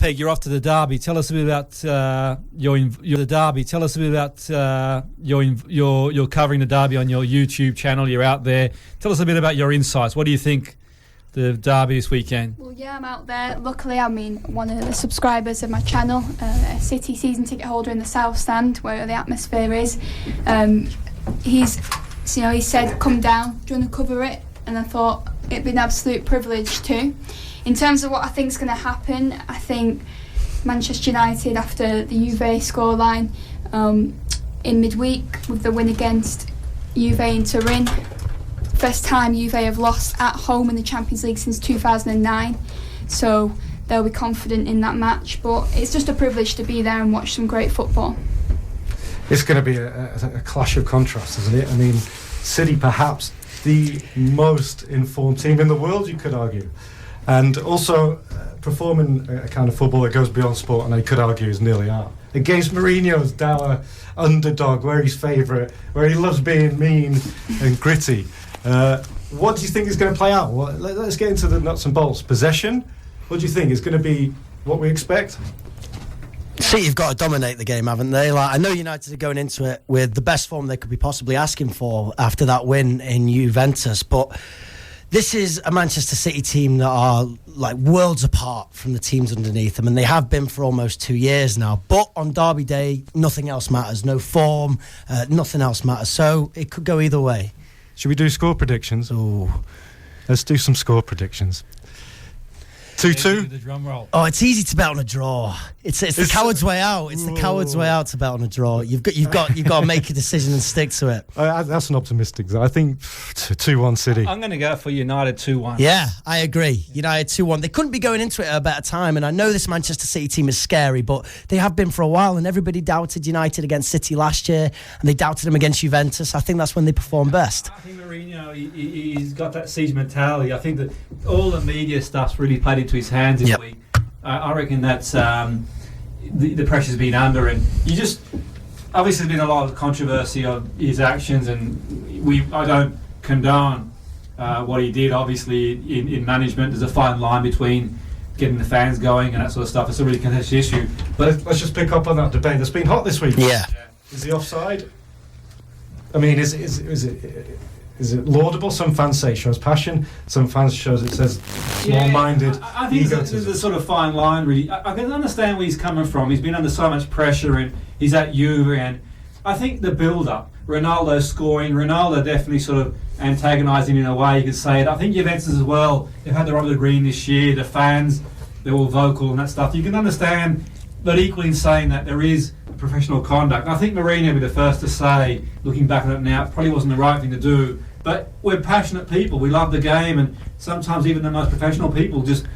Peg, you're off to the derby. Tell us a bit about your derby. Tell us a bit about you're covering the derby on your YouTube channel. You're out there. Tell us a bit about your insights. What do you think the derby this weekend? Well, yeah, I'm out there. Luckily, one of the subscribers of my channel, a City season ticket holder in the South Stand, where the atmosphere is. He said, "Come down. Do you want to cover it?" And I thought it'd be an absolute privilege too. In terms of what I think is going to happen, I think Manchester United, after the Juve scoreline in midweek with the win against Juve in Turin, first time Juve have lost at home in the Champions League since 2009, so they'll be confident in that match. But it's just a privilege to be there and watch some great football. It's going to be a clash of contrasts, isn't it? I mean, City perhaps the most informed team in the world, you could argue. And also performing a kind of football that goes beyond sport, and I could argue is nearly art. Against Mourinho's dour underdog, where he's favourite, where he loves being mean and gritty. What do you think is going to play out? Let's get into the nuts and bolts. Possession, what do you think? Is going to be what we expect? City have got to dominate the game, haven't they? I know United are going into it with the best form they could be possibly asking for after that win in Juventus, but this is a Manchester City team that are worlds apart from the teams underneath them, and they have been for almost 2 years now. But on Derby Day, nothing else matters. No form, nothing else matters. So it could go either way. Should we do score predictions? Oh, let's do some score predictions. 2-2. Oh, it's easy to bet on a draw. It's the coward's way out. It's the coward's way out to bet on a draw. You've got to make a decision and stick to it. That's an optimistic. I think 2-1 City. I'm going to go for United 2-1. Yeah, I agree. United 2-1. They couldn't be going into it at a better time, and I know this Manchester City team is scary, but they have been for a while, and everybody doubted United against City last year, and they doubted them against Juventus. I think that's when they perform best. I think Mourinho, he's got that siege mentality. I think that all the media stuff's really played into his hands this week. I reckon that's the pressure's been under, and you just obviously there's been a lot of controversy of his actions, and I don't condone what he did. Obviously, in management, there's a fine line between getting the fans going and that sort of stuff. It's a really contested issue. But let's just pick up on that debate that's been hot this week. Yeah. Is he offside? I mean, is it laudable? Some fans say it shows passion. Some fans shows it says small-minded. I think there's a sort of fine line, really. I can understand where he's coming from. He's been under so much pressure, and he's at Juve, and I think the build-up, Ronaldo scoring, Ronaldo definitely sort of antagonising in a way, you could say it. I think Juventus as well, they've had the rub of the green this year, the fans, they're all vocal and that stuff. You can understand, but equally in saying that there is professional conduct. I think Mourinho will be the first to say, looking back on it now, it probably wasn't the right thing to do. But we're passionate people. We love the game, and sometimes even the most professional people just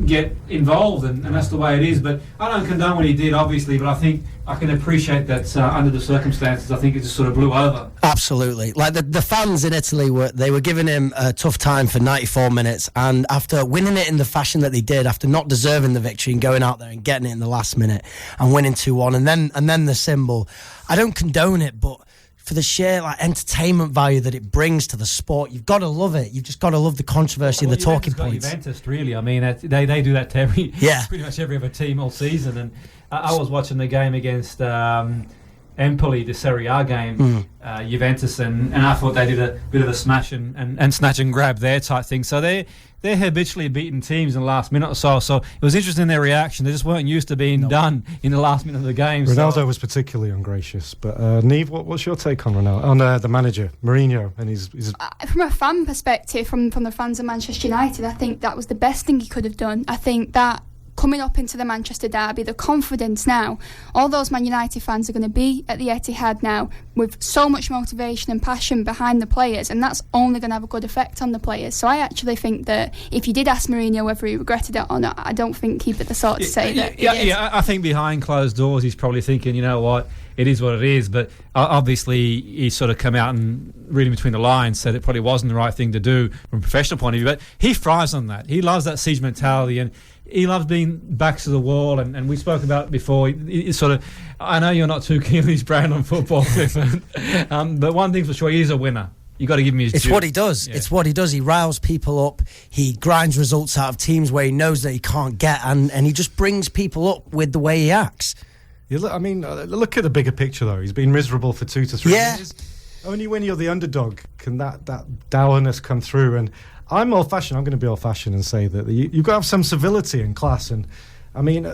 get involved, and that's the way it is. But I don't condone what he did, obviously, but I think I can appreciate that under the circumstances, I think it just sort of blew over. Absolutely. The fans in Italy were giving him a tough time for 94 minutes, and after winning it in the fashion that they did, after not deserving the victory and going out there and getting it in the last minute and winning 2-1, and then the symbol, I don't condone it, but for the sheer entertainment value that it brings to the sport, you've got to love it. You've just got to love the controversy and the talking points. Juventus, really. I mean, they do that to pretty much every other team all season. And I was watching the game against Empoli, the Serie A game, Juventus, and I thought they did a bit of a smash and snatch and grab there type thing. So they're habitually beating teams in the last minute or so. So it was interesting their reaction. They just weren't used to being done in the last minute of the game. Ronaldo was particularly ungracious. But Niamh, what's your take on Ronaldo, on the manager Mourinho and his? From a fan perspective, from the fans of Manchester United, I think that was the best thing he could have done. I think that coming up into the Manchester derby, the confidence now, all those Man United fans are going to be at the Etihad now with so much motivation and passion behind the players, and that's only going to have a good effect on the players. So I actually think that if you did ask Mourinho whether he regretted it or not, I don't think he'd be the sort to say that. Yeah, I think behind closed doors he's probably thinking, you know what, it is what it is. But obviously he's sort of come out and reading between the lines said it probably wasn't the right thing to do from a professional point of view. But he thrives on that. He loves that siege mentality, and he loves being backs to the wall, and we spoke about it before. It's sort of, I know you're not too keen on his brand on football, Clifford, but one thing's for sure, he's a winner. you got to give him his It's due. what he does. Yeah. It's what he does. He riles people up. He grinds results out of teams where he knows that he can't get, and he just brings people up with the way he acts. Look at the bigger picture, though. He's been miserable for 2 to 3 years. Only when you're the underdog can that dourness come through. And I'm old-fashioned. I'm going to be old-fashioned and say that you've got to have some civility and class. And I mean,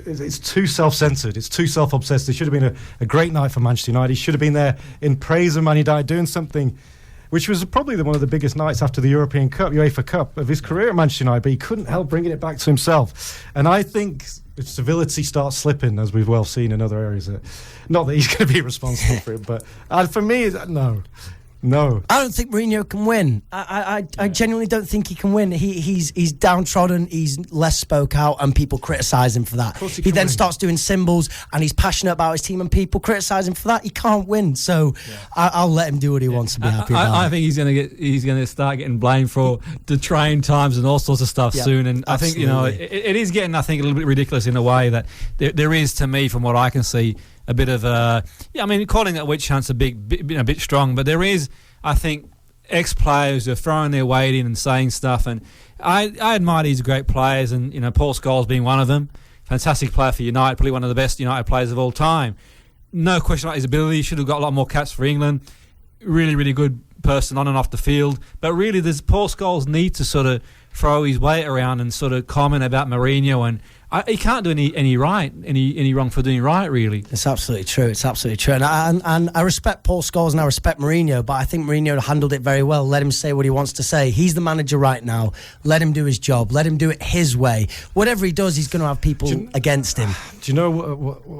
it's too self-centered. It's too self-obsessed. It should have been a great night for Manchester United. He should have been there in praise of Man United, doing something which was probably one of the biggest nights after the European Cup, UEFA Cup, of his career at Manchester United. But he couldn't help bringing it back to himself. And I think if civility starts slipping, as we've well seen in other areas, not that he's going to be responsible for it, but for me, no. I don't think Mourinho can win. I genuinely don't think he can win. He's downtrodden. He's less spoke out, and people criticise him for that. He then starts doing symbols, and he's passionate about his team, and people criticise him for that. He can't win, so I'll let him do what he wants to be happy about. I think he's going to start getting blamed for the train times and all sorts of stuff soon. And absolutely. I think it is getting, I think, a little bit ridiculous in a way that there is, to me, from what I can see, a bit of calling that witch hunt's a bit strong, but there is, I think, ex-players who are throwing their weight in and saying stuff, and I admire these great players, and Paul Scholes being one of them, fantastic player for United, probably one of the best United players of all time. No question about his ability. He should have got a lot more caps for England. Really, really good person on and off the field, but really, Paul Scholes needs to sort of throw his weight around and sort of comment about Mourinho, and he can't do any wrong for doing right, really. It's absolutely true. And I respect Paul Scholes and I respect Mourinho, but I think Mourinho handled it very well. Let him say what he wants to say. He's the manager right now. Let him do his job. Let him do it his way. Whatever he does, he's going to have people against him. Do you know,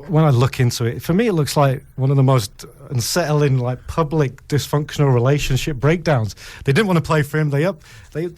when I look into it, for me it looks like one of the most unsettling, public dysfunctional relationship breakdowns. They didn't want to play for him. They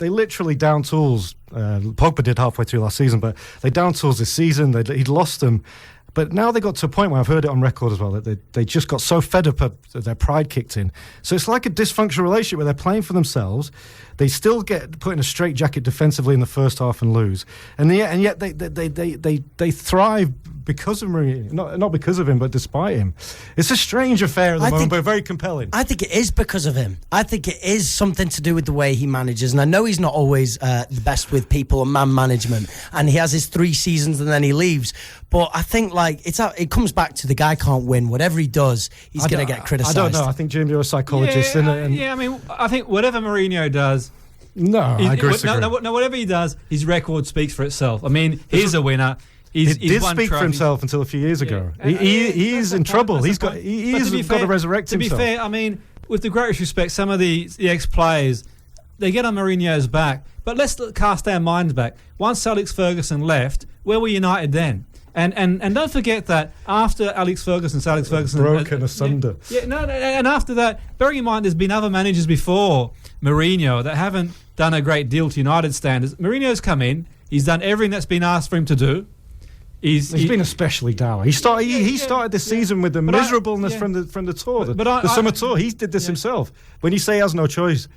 literally down tools. Pogba did halfway through last season, but they down tools this season. He'd lost them. But now they got to a point where I've heard it on record as well, that they just got so fed up that their pride kicked in. So it's like a dysfunctional relationship where they're playing for themselves. They still get put in a straitjacket defensively in the first half and lose. And yet they thrive because of Mourinho, not because of him, but despite him. It's a strange affair at the moment, but very compelling. I think it is because of him. I think it is something to do with the way he manages. And I know he's not always the best with people and man management. And he has his 3 seasons and then he leaves. But I think it comes back to the guy can't win. Whatever he does, he's going to get criticised. I don't know. I think, Jim, you're a psychologist. I think whatever Mourinho does. No, I agree. No, whatever he does, his record speaks for itself. I mean, he's a winner. He did speak for himself until a few years ago. He is in trouble. He's got to resurrect himself. To be fair, I mean, with the greatest respect, some of the ex-players, they get on Mourinho's back. But let's cast our minds back. Once Alex Ferguson left, where were United then? And don't forget that after Alex Ferguson broken asunder. And after that, bearing in mind there's been other managers before Mourinho that haven't done a great deal to United standards. Mourinho's come in, he's done everything that's been asked for him to do. He's been especially dour. He started this season with the miserableness from the tour, the summer tour. He did this himself. When you say he has no choice,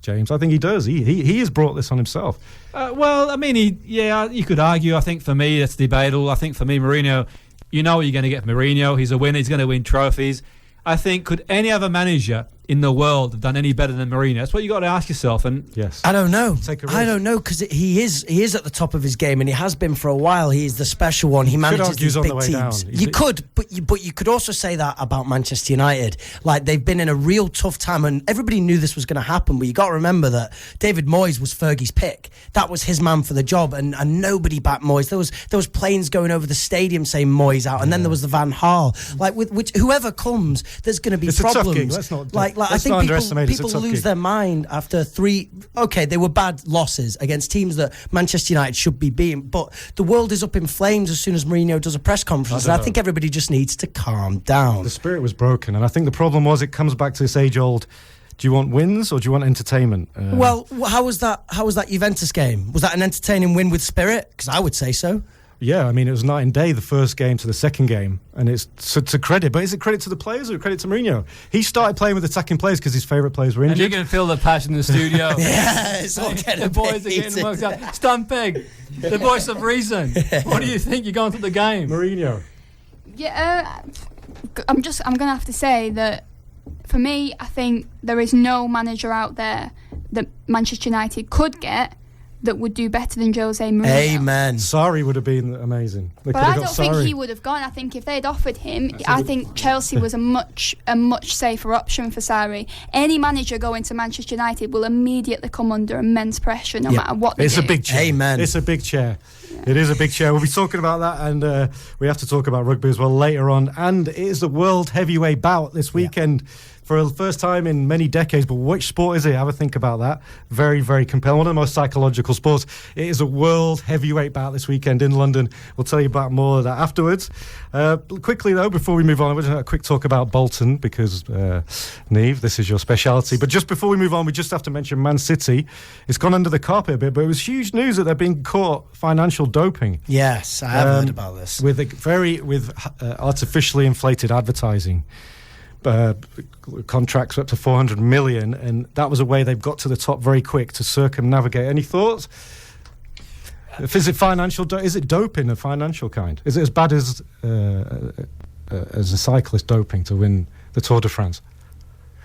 James, I think he does. He has brought this on himself. Well, I mean, you could argue. I think for me, that's debatable. I think for me, Mourinho, you know what you're going to get from Mourinho. He's a winner. He's going to win trophies. I think, could any other manager in the world have done any better than Mourinho? That's what you got to ask yourself. And yes, I don't know. I don't know, because he is at the top of his game, and he has been for a while. He is the special one. He manages these big teams. You could, but you could also say that about Manchester United. Like, they've been in a real tough time, and everybody knew this was going to happen. But you got to remember that David Moyes was Fergie's pick. That was his man for the job, and nobody backed Moyes. There was planes going over the stadium saying Moyes out, and then there was the Van Gaal. Like, with which whoever comes, there's going to be problems. Let's not I think people lose their mind after 3. Okay, they were bad losses against teams that Manchester United should be beating, but the world is up in flames as soon as Mourinho does a press conference. I think everybody just needs to calm down. The spirit was broken, and I think the problem was, it comes back to this age-old: do you want wins or do you want entertainment? Well, how was that Juventus game? Was that an entertaining win with spirit? Because I would say so. Yeah, I mean, it was night and day, the first game to the second game, and it's to credit. But is it credit to the players or credit to Mourinho? He started playing with attacking players because his favourite players were injured. And you can feel the passion in the studio. Yeah, it's all getting the boys are getting worked up. Stunt Pegg, the voice of reason. What do you think? You're going to the game, Mourinho. Yeah, I'm going to have to say that for me, I think there is no manager out there that Manchester United could get that would do better than Jose Mourinho. Amen. Sarri would have been amazing. But I don't think he would have gone. I think if they'd offered him, I think Chelsea was a much safer option for Sarri. Any manager going to Manchester United will immediately come under immense pressure, no matter what they do. It's a big chair. Amen. It's a big chair. Yeah. It is a big chair. We'll be talking about that, and we have to talk about rugby as well later on. And it is the World Heavyweight Bout this weekend. For the first time in many decades, but which sport is it? Have a think about that. Very, very compelling. One of the most psychological sports. It is a World Heavyweight Bout this weekend in London. We'll tell you about more of that afterwards. Quickly, though, before we move on, we're going to have a quick talk about Bolton because, Niamh, this is your speciality. But just before we move on, we just have to mention Man City. It's gone under the carpet a bit, but it was huge news that they're being caught financial doping. Yes, I have heard about this. With artificially inflated advertising. Contracts up to 400 million, and that was a way they've got to the top very quick to circumnavigate. Any thoughts? Is it financial? Is it doping of financial kind? Is it as bad as a cyclist doping to win the Tour de France?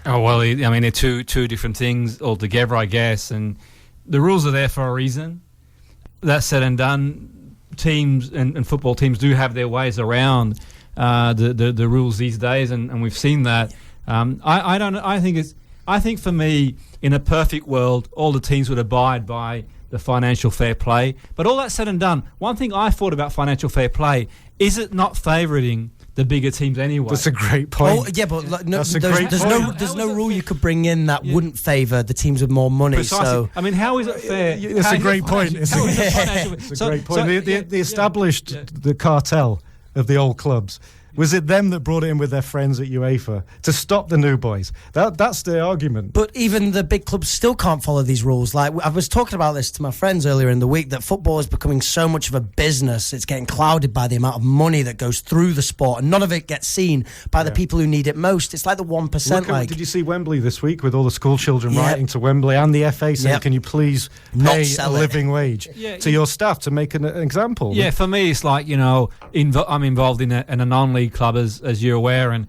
Oh well, I mean they're two different things altogether, I guess, and the rules are there for a reason. That said and done, teams and football teams do have their ways around the rules these days, and we've seen that. I think for me, in a perfect world, all the teams would abide by the financial fair play. But all that said and done, one thing I thought about financial fair play is it not favouring the bigger teams anyway? That's a great point. Oh, yeah, but there's no rule you could bring in that wouldn't favour the teams with more money. Precisely. So I mean, how is it fair? It's a great point. It's a great point. They established the cartel of the old clubs. Was it them that brought it in with their friends at UEFA to stop the new boys? That's the argument. But even the big clubs still can't follow these rules. Like, I was talking about this to my friends earlier in the week, that football is becoming so much of a business. It's getting clouded by the amount of money that goes through the sport, and none of it gets seen by the people who need it most. It's like the 1%. Did you see Wembley this week with all the school children writing to Wembley and the FA saying, can you please pay a living wage to your staff to make an example? Yeah, for me, it's like, I'm involved in a non-league club, as you're aware, and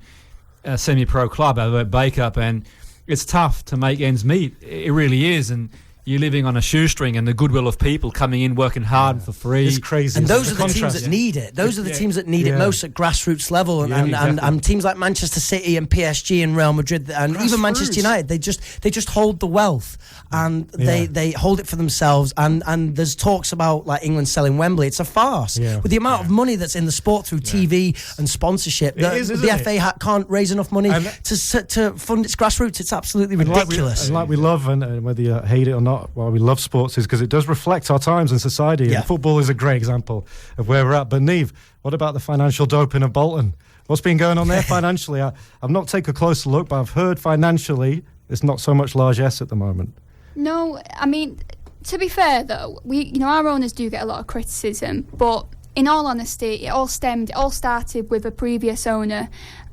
a semi-pro club at Bake-Up, and it's tough to make ends meet. It really is, and you're living on a shoestring, and the goodwill of people coming in, working hard for free. It's crazy. And those are the teams that need it. Those are the teams that need it most at grassroots level, and teams like Manchester City and PSG and Real Madrid and even Manchester United, they just hold the wealth, and they hold it for themselves. And there's talks about like England selling Wembley. It's a farce with the amount of money that's in the sport through TV and sponsorship. The FA can't raise enough money to fund its grassroots. It's absolutely ridiculous. Like we love, and whether you hate it or not, why we love sports is because it does reflect our times and society. And football is a great example of where we're at. But Niamh, what about the financial doping of Bolton? What's been going on there financially? I've not taken a closer look, but I've heard financially it's not so much largesse at the moment. No, I mean, to be fair though, our owners do get a lot of criticism, but in all honesty, it all started with a previous owner,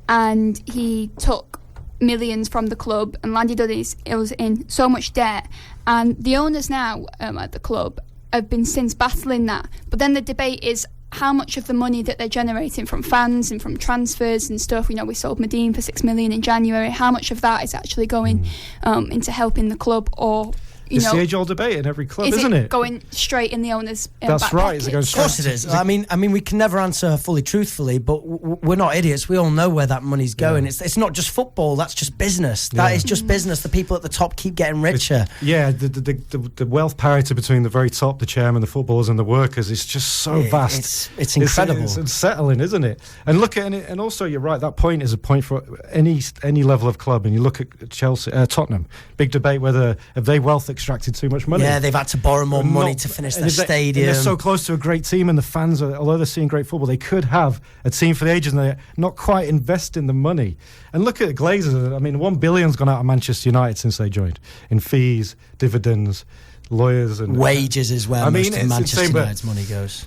and he took millions from the club and landed us in so much debt, and the owners now at the club have been since battling that. But then the debate is how much of the money that they're generating from fans and from transfers and stuff, we sold Medine for $6 million in January, how much of that is actually going into helping the club, or it's the age-old debate in every club, isn't it? Going straight in the owner's That's back right. pocket? Of course it is. I mean, we can never answer fully truthfully, but we're not idiots. We all know where that money's going. It's not just football. That's just business. That is just business. The people at the top keep getting richer. The wealth parity between the very top, the chairman, the footballers, and the workers is just so vast. It's incredible. It's unsettling, isn't it? And look at it. And also, you're right. That point is a point for any level of club. And you look at Chelsea, Tottenham. Big debate whether have they wealth extracted too much money. Yeah, they've had to borrow more money to finish their stadium. They're so close to a great team, and the fans, although they're seeing great football, they could have a team for the ages, and they're not quite investing the money. And look at the Glazers. I mean, $1 billion's gone out of Manchester United since they joined, in fees, dividends, lawyers, and wages as well. Most of Manchester United's money goes.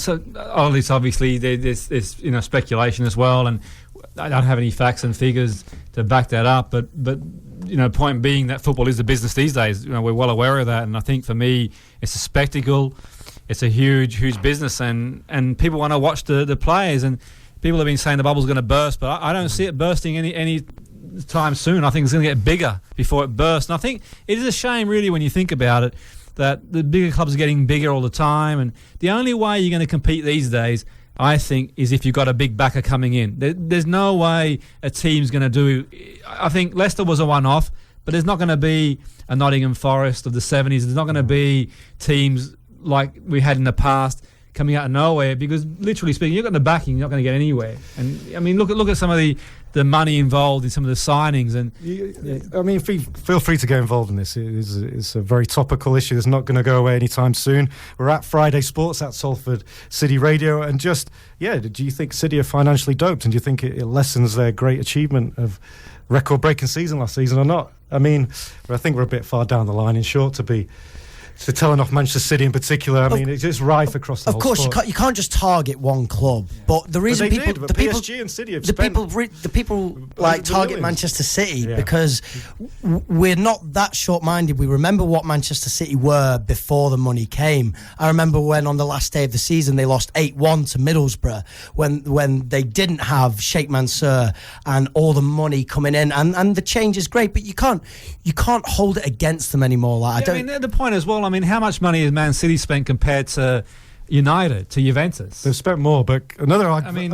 So all this obviously there's speculation as well, and I don't have any facts and figures to back that up, but point being that football is a business these days. We're well aware of that, and I think for me, it's a spectacle. It's a huge business, and people want to watch the players, and people have been saying the bubble's going to burst, but I don't see it bursting any time soon. I think it's going to get bigger before it bursts. And I think it is a shame, really, when you think about it, that the bigger clubs are getting bigger all the time. And the only way you're going to compete these days, I think, is if you've got a big backer coming in. There's no way a team's going to do... I think Leicester was a one-off, but there's not going to be a Nottingham Forest of the 70s. There's not going to be teams like we had in the past coming out of nowhere, because literally speaking, you've got the backing, you're not going to get anywhere. And I mean, look at some of the money involved in some of the signings. And I mean, feel free to get involved in this. It's a very topical issue that's not going to go away anytime soon. We're at Friday Sports at Salford City Radio, and do you think City are financially doped, and do you think it lessens their great achievement of record-breaking season last season or not? I mean, I think we're a bit far down the line, in short, to telling off Manchester City in particular. I mean, it's just rife across the whole sport. Of course, you can't just target one club. But the reason PSG and City have spent the people like target millions. Manchester City because we're not that short-minded. We remember what Manchester City were before the money came. I remember when on the last day of the season they lost 8-1 to Middlesbrough when they didn't have Sheikh Mansour and all the money coming in. And the change is great, but you can't hold it against them anymore. Like, I mean, the point as well. I mean, how much money has Man City spent compared to United, to Juventus? They've spent more, but another argument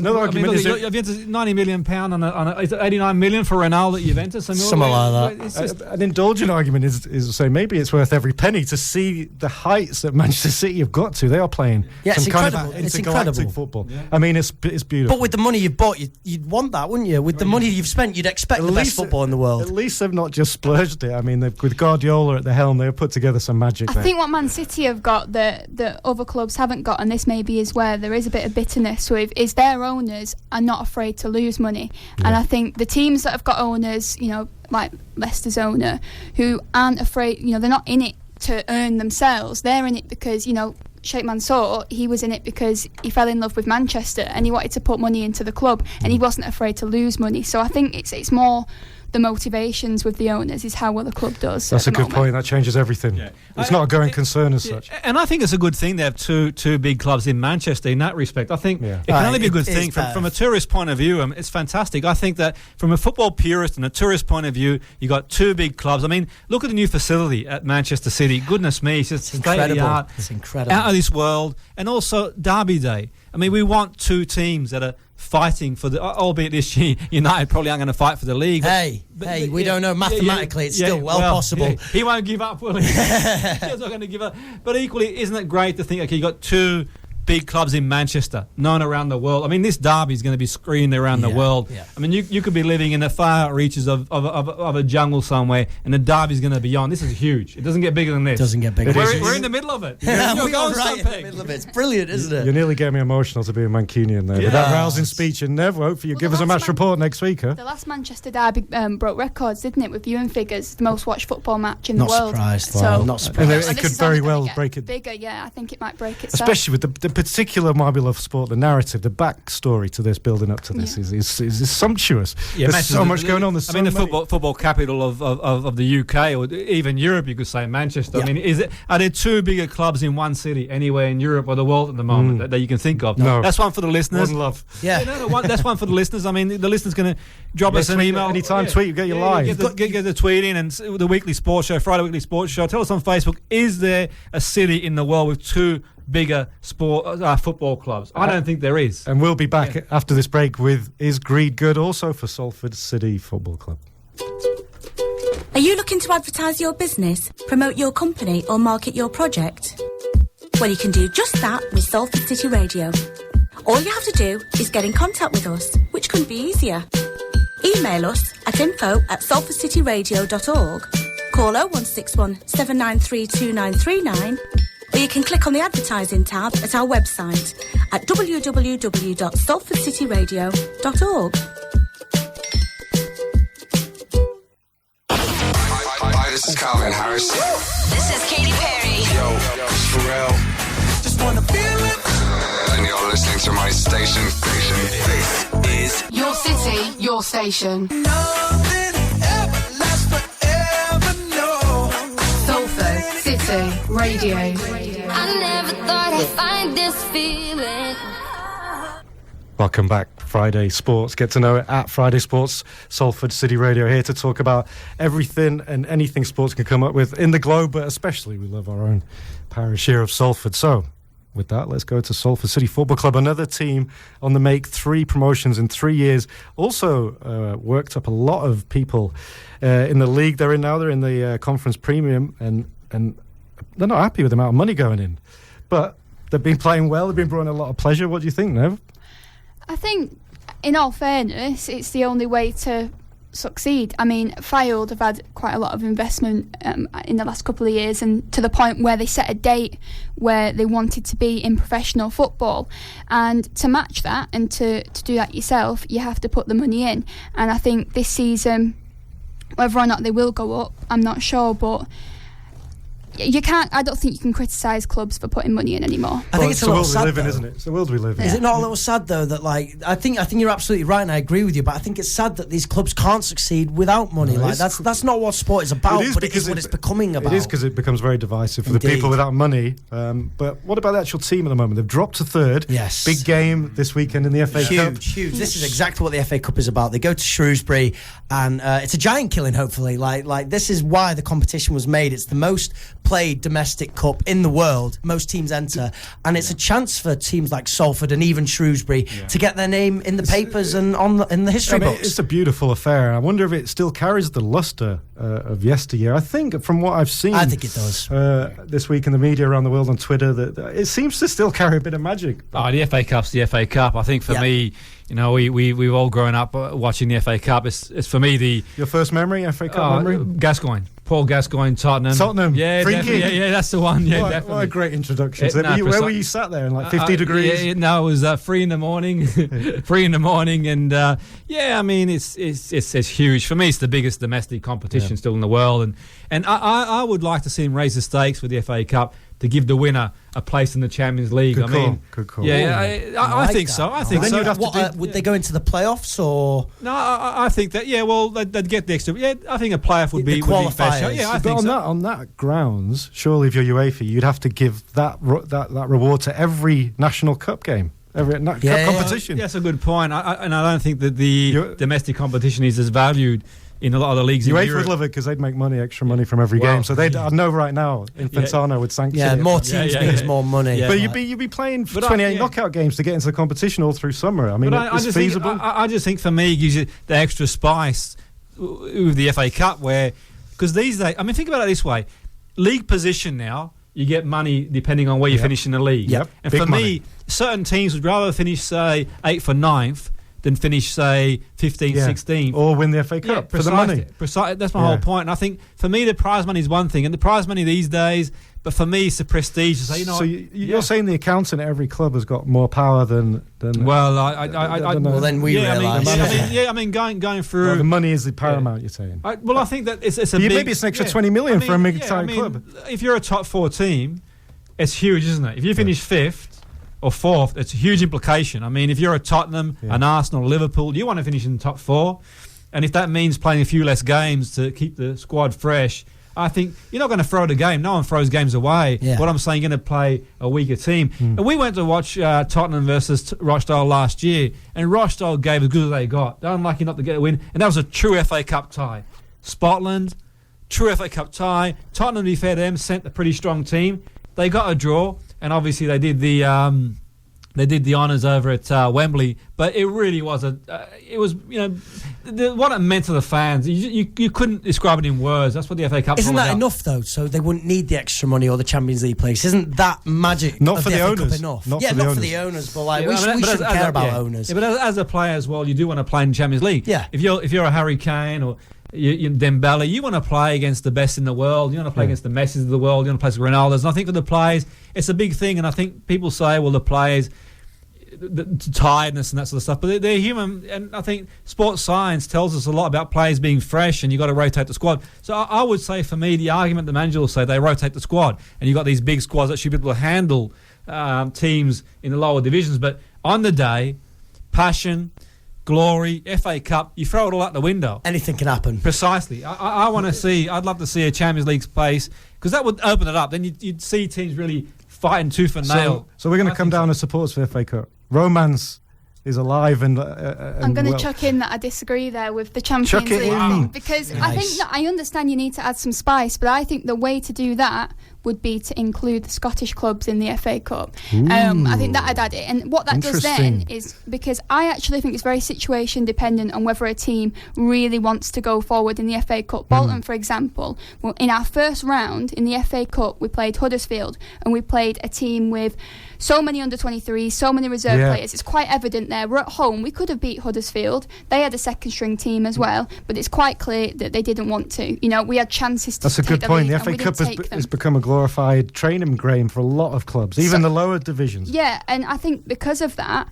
is Juventus, £90 million on is it 89 million for Ronaldo at Juventus? I mean, something like that. It's just, an indulgent argument is to say maybe it's worth every penny to see the heights that Manchester City have got to. They are playing some kind of intergalactic football. Yeah. I mean, it's beautiful. But with the money you've bought, you'd want that, wouldn't you? With the money you've spent, you'd expect the best football in the world. At least they've not just splurged it. I mean, with Guardiola at the helm, they've put together some magic there. I think what Man City have got that other clubs haven't got, and this maybe is where there is a bit of bitterness with, is their owners are not afraid to lose money. And I think the teams that have got owners, like Leicester's owner, who aren't afraid, they're not in it to earn themselves. They're in it because, Sheikh Mansour, he was in it because he fell in love with Manchester and he wanted to put money into the club, and he wasn't afraid to lose money. So I think it's more the motivations with the owners is how well the club does. That's a good point. That changes everything. Yeah. It's not a going concern as such. And I think it's a good thing they have two big clubs in Manchester in that respect. I think it can only be a good thing from a tourist point of view. It's fantastic. I think that from a football purist and a tourist point of view, you got two big clubs. I mean, look at the new facility at Manchester City. Goodness me, it's just incredible. It's incredible. Out of this world. And also Derby Day. I mean, we want two teams that are fighting for albeit this year United probably aren't going to fight for the league. We don't know. Mathematically, it's still possible. Yeah. He won't give up, will he? He's not going to give up. But equally, isn't it great to think, okay, you got two big clubs in Manchester, known around the world. I mean, this derby is going to be screened around the world. Yeah. I mean, you could be living in the far reaches of a jungle somewhere, and the derby is going to be on. This is huge. It doesn't get bigger than this. It doesn't get bigger. We're in the middle of it. We are right in the middle of it. It's brilliant, isn't it? You nearly get me emotional to be a Mancunian there. With that rousing speech, and never hope for you. Give us a match report next week, huh? The last Manchester derby broke records, didn't it, with viewing figures? The most watched football match in the world. Not surprised. And it could very well break it bigger. Yeah, I think it might break itself. Especially with the particular marble of sport, the narrative, the backstory to this, building up to this is sumptuous. Yeah, there's so much going on. The football capital of the UK, or even Europe, you could say Manchester. Yeah. I mean, are there two bigger clubs in one city anywhere in Europe or the world at the moment that you can think of? No. That's one for the listeners. One love. Yeah. That's one for the listeners. I mean, the listeners going to drop us an email. Anytime, tweet, you get your live. Get the tweet in, and the weekly sports show, Friday weekly sports show. Tell us on Facebook, is there a city in the world with two bigger football clubs? I don't think there is. And we'll be back after this break with Is Greed Good, also for Salford City Football Club. Are you looking to advertise your business, promote your company or market your project? Well, you can do just that with Salford City Radio. All you have to do is get in contact with us, which couldn't be easier. Email us at info@salfordcityradio.org, call 0161 793 2939, or you can click on the advertising tab at our website at www.salfordcityradio.org. Hi, this is Calvin Harris. This is Katy Perry. Yo, it's Pharrell. Just wanna feel it. And you're listening to my station. This is your city, your station. Nothing ever lasts forever, no. Salford City Radio. I never thought I'd find this feeling. Welcome back, Friday Sports. Get to know it at Friday Sports, Salford City Radio, here to talk about everything and anything sports can come up with in the globe, but especially we love our own parish here of Salford. So, with that, let's go to Salford City Football Club, another team on the make, 3 promotions in 3 years. Also worked up a lot of people in the league they're in now. They're in the Conference Premium, and they're not happy with the amount of money going in. But they've been playing well, they've been bringing a lot of pleasure. What do you think, Nev? I think, in all fairness, it's the only way to succeed. I mean, Fylde have had quite a lot of investment in the last couple of years, and to the point where they set a date where they wanted to be in professional football. And to match that and to do that yourself, you have to put the money in. And I think this season, whether or not they will go up, I'm not sure, but you can't. I don't think you can criticise clubs for putting money in anymore. I think it's a little sad, the world we live in, though. isn't it? It's the world we live in. Is it not a little sad though that, like, I think you're absolutely right, and I agree with you. But I think it's sad that these clubs can't succeed without money. No, like that's not what sport is about. But it is what it's becoming about. It is, because it becomes very divisive for the people without money. But what about the actual team at the moment? They've dropped to 3rd. Yes. Big game this weekend in the FA Cup. Huge. This is exactly what the FA Cup is about. They go to Shrewsbury, and it's a giant killing. Hopefully, like this is why the competition was made. It's the most played domestic cup in the world. Most teams enter, and it's a chance for teams like Salford and even Shrewsbury to get their name in the papers and in the history books. It's a beautiful affair. I wonder if it still carries the lustre of yesteryear. I think, from what I've seen, I think it does. This week in the media around the world on Twitter, that it seems to still carry a bit of magic. The FA Cup's the FA Cup. I think for me, you know, we've all grown up watching the FA Cup. It's for me your first memory, FA Cup memory. Gascoigne. Paul Gascoigne, Tottenham. Yeah, that's the one. Yeah, definitely. What a great introduction. Where were you sat there in like 50 degrees? It was 3 in the morning. 3 in the morning, and I mean, it's huge. For me, it's the biggest domestic competition still in the world, and I would like to see him raise the stakes with the FA Cup to give the winner a place in the Champions League. Good call. Yeah, I think so. I think so. Would they go into the playoffs or? No, I think that. Yeah, well, they'd get the extra. Yeah, I think a playoff would be qualifiers. Yeah, I think so. On that grounds, surely if you're UEFA, you'd have to give that reward to every national cup game. Every cup competition. That's a good point. And I don't think that the domestic competition is as valued in a lot of the leagues in Europe. UEFA would love it because they'd make extra money from every game. So I know right now, Infantino would sanction it. More teams means more money. Yeah. But you'd be playing 28 knockout games to get into the competition all through summer. I mean, it's feasible. I just think for me, it gives you the extra spice with the FA Cup, because these days, I mean, think about it this way: league position now, you get money depending on where you finish in the league. Yep. And for me, certain teams would rather finish, say, 8th or 9th than finish, say, 15th, 16th. Or win the FA Cup for the money. Precisely. That's my whole point. And I think, for me, the prize money is one thing. And the prize money these days, but for me, it's the prestige. So, you're saying the accountant at every club has got more power than well, well, then we realise. I mean, going through... Well, the money is the paramount, you're saying. I think that it's a big... Maybe it's an extra 20 million for a big-time club. If you're a top 4 team, it's huge, isn't it? If you finish 5th or 4th, it's a huge implication. I mean, if you're a Tottenham, an Arsenal, Liverpool, you want to finish in the top 4. And if that means playing a few less games to keep the squad fresh, I think you're not going to throw the game. No one throws games away. Yeah. What I'm saying, you're going to play a weaker team. And we went to watch Tottenham versus Rochdale last year, and Rochdale gave as good as they got. They're unlucky not to get a win, and that was a true FA Cup tie. Scotland, true FA Cup tie. Tottenham, to be fair to them, sent a pretty strong team. They got a draw, and obviously they did the honours over at Wembley. But it really was what it meant to the fans. You couldn't describe it in words. That's what the FA Cup. Isn't that enough though? So they wouldn't need the extra money or the Champions League place. Isn't that magic? Not for the FA Cup owners. enough? Not for the owners. But like we shouldn't care about owners. Yeah, but as a player as well, you do want to play in Champions League. Yeah. If you're a Harry Kane or you Dembele, you want to play against the best in the world. You want to play against the Messis of the world. You want to play against Ronaldo's. And I think for the players, it's a big thing. And I think people say, well, the players, the tiredness and that sort of stuff, but they're human. And I think sports science tells us a lot about players being fresh, and you've got to rotate the squad. So I would say, for me, the argument the manager will say, they rotate the squad, and you've got these big squads that should be able to handle teams in the lower divisions. But on the day, passion, glory, FA Cup, you throw it all out the window. Anything can happen. Precisely. I want to see, I'd love to see a Champions League place, because that would open it up. Then you'd see teams really fighting tooth and nail. So we're going to come down as supporters for the FA Cup. Romance is alive and I'm going to chuck in that I disagree there with the Champions League thing, because I think that I understand you need to add some spice, but I think the way to do that would be to include the Scottish clubs in the FA Cup. I think that I'd add it, and what that does then is, because I actually think it's very situation dependent on whether a team really wants to go forward in the FA Cup. Bolton, for example, well, in our first round in the FA Cup, we played Huddersfield, and we played a team with so many under-23s, so many reserve players. It's quite evident there. We're at home. We could have beat Huddersfield. They had a second-string team as well, but it's quite clear that they didn't want to. You know, we had chances to take the lead. That's a good point. The FA Cup has become a glorified training ground for a lot of clubs, even the lower divisions. Yeah, and I think because of that,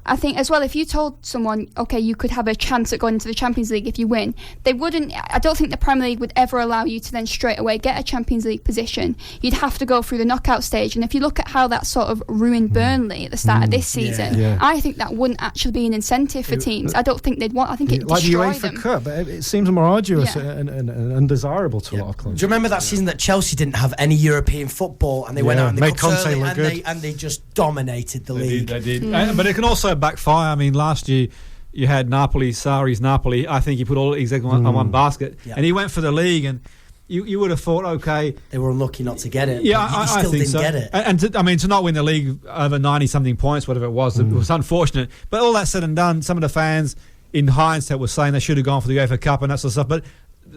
I think as well, if you told someone, okay, you could have a chance at going into the Champions League if you win, they wouldn't. I don't think the Premier League would ever allow you to then straight away get a Champions League position. You'd have to go through the knockout stage, and if you look at how that sort of ruined Burnley at the start of this season, I think that wouldn't actually be an incentive for teams. I don't think they'd want. I think it'd destroy like the them. UEFA Cup, it seems more arduous and undesirable to a lot of clubs. Do you remember that season that Chelsea didn't have any European football, and they went out and they made Conte look good, and they just dominated the league. They did. But it can also backfire. I mean, last year you had Napoli, Sarri's Napoli. I think he put all exactly on one basket, and he went for the league. And you would have thought, okay, they were unlucky not to get it. Yeah, but I still think didn't so. get it. And to not win the league over 90-something points, whatever it was unfortunate. But all that said and done, some of the fans, in hindsight, were saying they should have gone for the UEFA Cup and that sort of stuff. But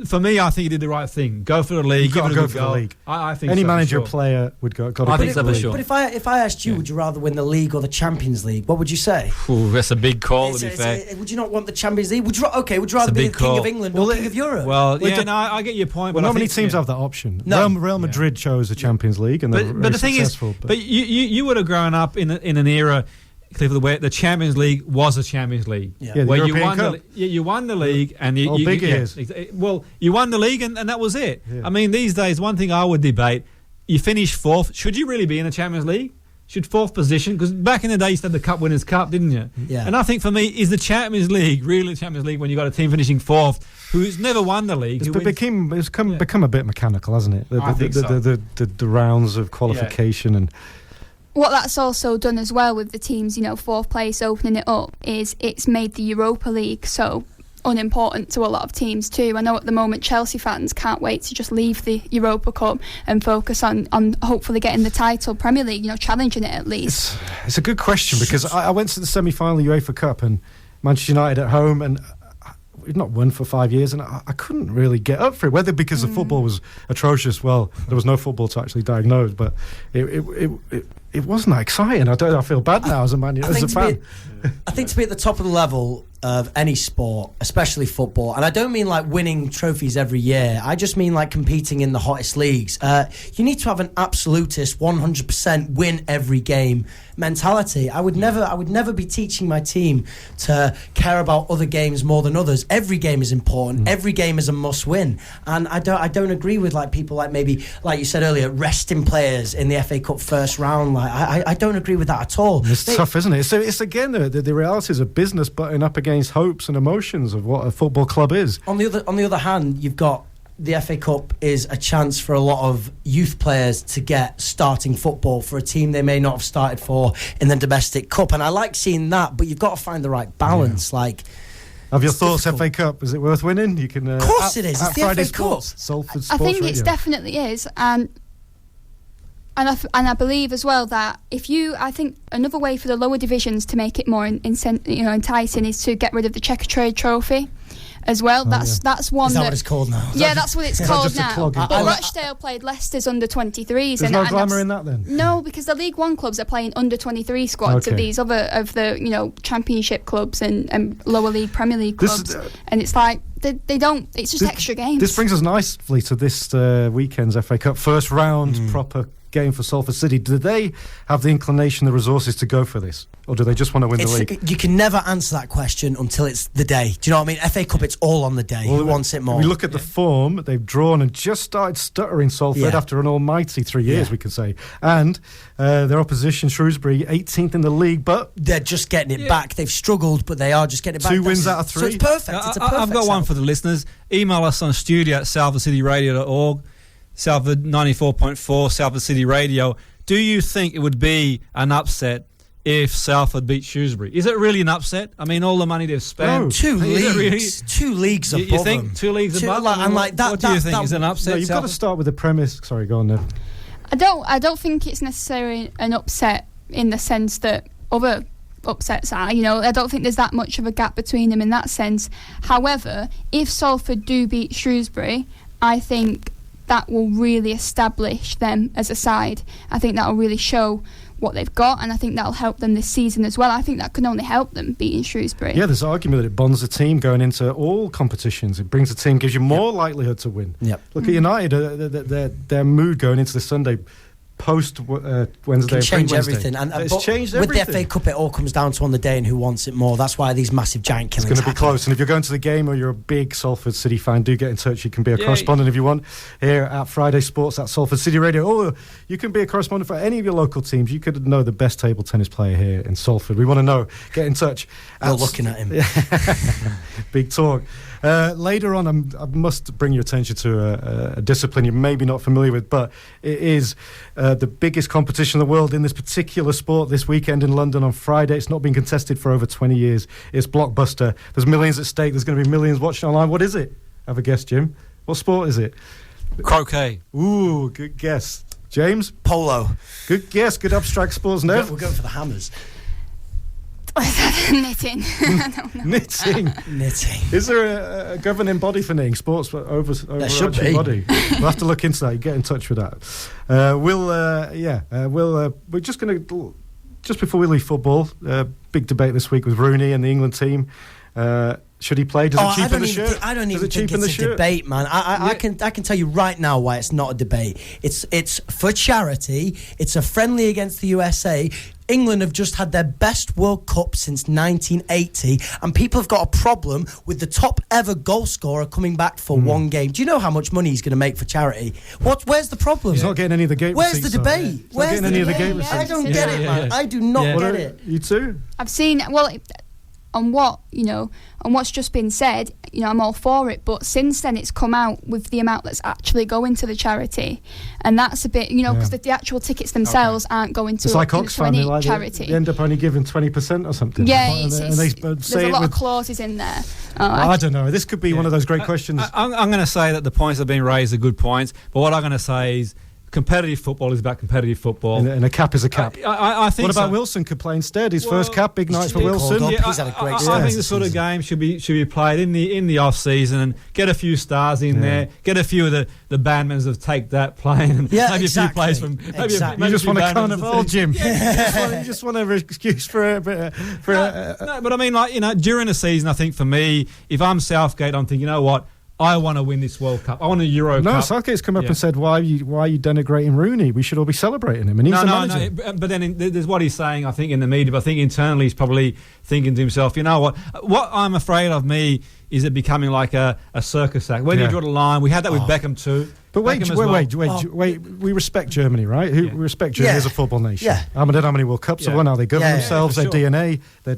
for me, I think he did the right thing. Go for the league. Give it a good go. The league. I think any so, manager, sure. player would go. I think so for sure. But if I asked you, would you rather win the league or the Champions League? What would you say? Ooh, that's a big call. To be fair, would you not want the Champions League? Would you rather be the King of England or King of Europe? Well, I get your point. Well, but not many teams have that option. No. Real Madrid chose the Champions League, and but the thing successful. Is, but you would have grown up in an era, Clifford, where the Champions League was a Champions League, where you won the league, and you won the league, and that was it. Yeah. I mean, these days, one thing I would debate: you finish fourth, should you really be in the Champions League? Should fourth position? Because back in the day, you had the Cup Winners' Cup, didn't you? Yeah. And I think for me, is the Champions League really the Champions League when you got a team finishing fourth who's never won the league? It's become a bit mechanical, hasn't it? The rounds of qualification and. What that's also done as well with the teams, fourth place opening it up, is it's made the Europa League so unimportant to a lot of teams too. I know at the moment Chelsea fans can't wait to just leave the Europa Cup and focus on hopefully getting the title, Premier League, challenging it at least. It's a good question, because I went to the semi-final UEFA Cup and Manchester United at home, and we'd not won for 5 years, and I couldn't really get up for it, whether because the football was atrocious. Well, there was no football to actually diagnose, but it wasn't that exciting. I feel bad now as a fan. I think to be at the top of the level of any sport, especially football, and I don't mean like winning trophies every year, I just mean like competing in the hottest leagues, you need to have an absolutist 100% win every game mentality. I would never be teaching my team to care about other games more than others. Every game is important. Every game is a must win, and I don't agree with like people like maybe like you said earlier, resting players in the FA Cup first round. Like I don't agree with that at all. It's tough, isn't it? So it's again the realities of business butting up against hopes and emotions of what a football club is. On the other hand, you've got the FA Cup is a chance for a lot of youth players to get starting football for a team they may not have started for in the domestic cup, and I like seeing that. But you've got to find the right balance. Have your thoughts, difficult. FA Cup? Is it worth winning? You can. Of course it is. It's the Friday FA Cup. Salford Sports I think Radio. it definitely is, and I believe as well that I think another way for the lower divisions to make it more enticing is to get rid of the Checkatrade Trophy as well. That's one. Is that what it's called now? Yeah, that's what it's called now. But Rochdale played Leicester's under-23s. There's no glamour in that then? No, because the League One clubs are playing under-23 squads of these other of the Championship clubs and lower league Premier League clubs, and it's like they don't. It's just extra games. This brings us nicely to this weekend's FA Cup first round proper game for Salford City. Do they have the inclination, the resources to go for this, or do they just want to win the league? You can never answer that question until it's the day. Do you know what I mean? FA Cup, it's all on the day. Who wants it more? We look at the form they've drawn and just started stuttering Salford after an almighty 3 years, we could say. And their opposition, Shrewsbury, 18th in the league, but they're just getting it back. They've struggled, but they are just getting it back. 2 wins out of 3. So it's perfect. It's a perfect I've got one for the listeners. Email us on studio@salfordcityradio.org, Salford 94.4, Salford City Radio. Do you think it would be an upset if Salford beat Shrewsbury. Is it really an upset? I mean, all the money they've spent. No, two leagues above You think them. 2 leagues above? What do you think? Is it an upset? No, you've got to start with the premise. Sorry, go on, Nev. I don't think it's necessarily an upset in the sense that other upsets are. I don't think there's that much of a gap between them in that sense. However, if Salford do beat Shrewsbury, I think that will really establish them as a side. I think that will really show what they've got, and I think that'll help them this season as well. I think that can only help them beating Shrewsbury. Yeah, there's an argument that it bonds the team going into all competitions. It brings the team, gives you more likelihood to win. Yep. Look at United, their mood going into the Sunday post Wednesday. Can change Wednesday. everything, and it's changed everything. With the FA Cup, it all comes down to on the day and who wants it more. That's why these massive giant killings. It's going to be close, and if you're going to the game or you're a big Salford City fan, do get in touch. You can be a correspondent if you want here at Friday Sports at Salford City Radio, or you can be a correspondent for any of your local teams. You could know the best table tennis player here in Salford. We want to know. Get in touch. You're looking at him. Big talk. Later on, I must bring your attention to a discipline you're maybe not familiar with, but it is the biggest competition in the world in this particular sport this weekend in London on Friday. It's not been contested for over 20 years. It's blockbuster. There's millions at stake. There's going to be millions watching online. What is it? Have a guess, Jim. What sport is it? Croquet. Ooh, good guess. James? Polo. Good guess. Good abstract sports, Nev. We're going for the hammers. Knitting. I don't know. Knitting. Is there a governing body for knitting? Sports There should be. Body. We'll have to look into that. You get in touch with that. We're just going to, just before we leave football, big debate this week with Rooney and the England team. Should he play? Does it cheapen the shirt? I don't even think it's a debate, man. I can tell you right now why it's not a debate. It's for charity. It's a friendly against the USA. England have just had their best World Cup since 1980, and people have got a problem with the top ever goal scorer coming back for one game. Do you know how much money he's going to make for charity? Where's the problem? He's not getting any of the gate receipts. Where's the debate? Where's the debate? I don't get it, man. I do not get it. You too? I've seen, on what's just been said, I'm all for it, but since then it's come out with the amount that's actually going to the charity, and that's a bit, because the actual tickets themselves aren't going to, it's like Oxfam, any charity. They end up only giving 20% or something. Yeah, there's a lot of clauses in there. I don't know. This could be one of those great questions. I'm going to say that the points that have been raised are good points, but what I'm going to say is competitive football is about competitive football. And a cap is a cap. I think what about Wilson could play instead? His first cap, big night for Wilson. He's had a great I think the sort of game should be played in the off season and get a few stars in there, get a few of the bandmans of Take That playing, and maybe a few players from. Maybe you just want a carnival, Jim. You just want an excuse for a bit. No, but I mean, during the season, I think for me, if I'm Southgate, I'm thinking, you know what? I want to win this World Cup. I want a Euro Cup. No, Southgate's come up and said, why are you denigrating Rooney? We should all be celebrating him. And he's the manager. No, but then there's what he's saying, I think, in the media. But I think internally he's probably thinking to himself, you know what? What I'm afraid of is it becoming like a circus act. Where do you draw the line? We had that with Beckham too. But wait. We respect Germany, right? We respect Germany as a football nation. Yeah. How many World Cups have won? How they govern themselves, their DNA, their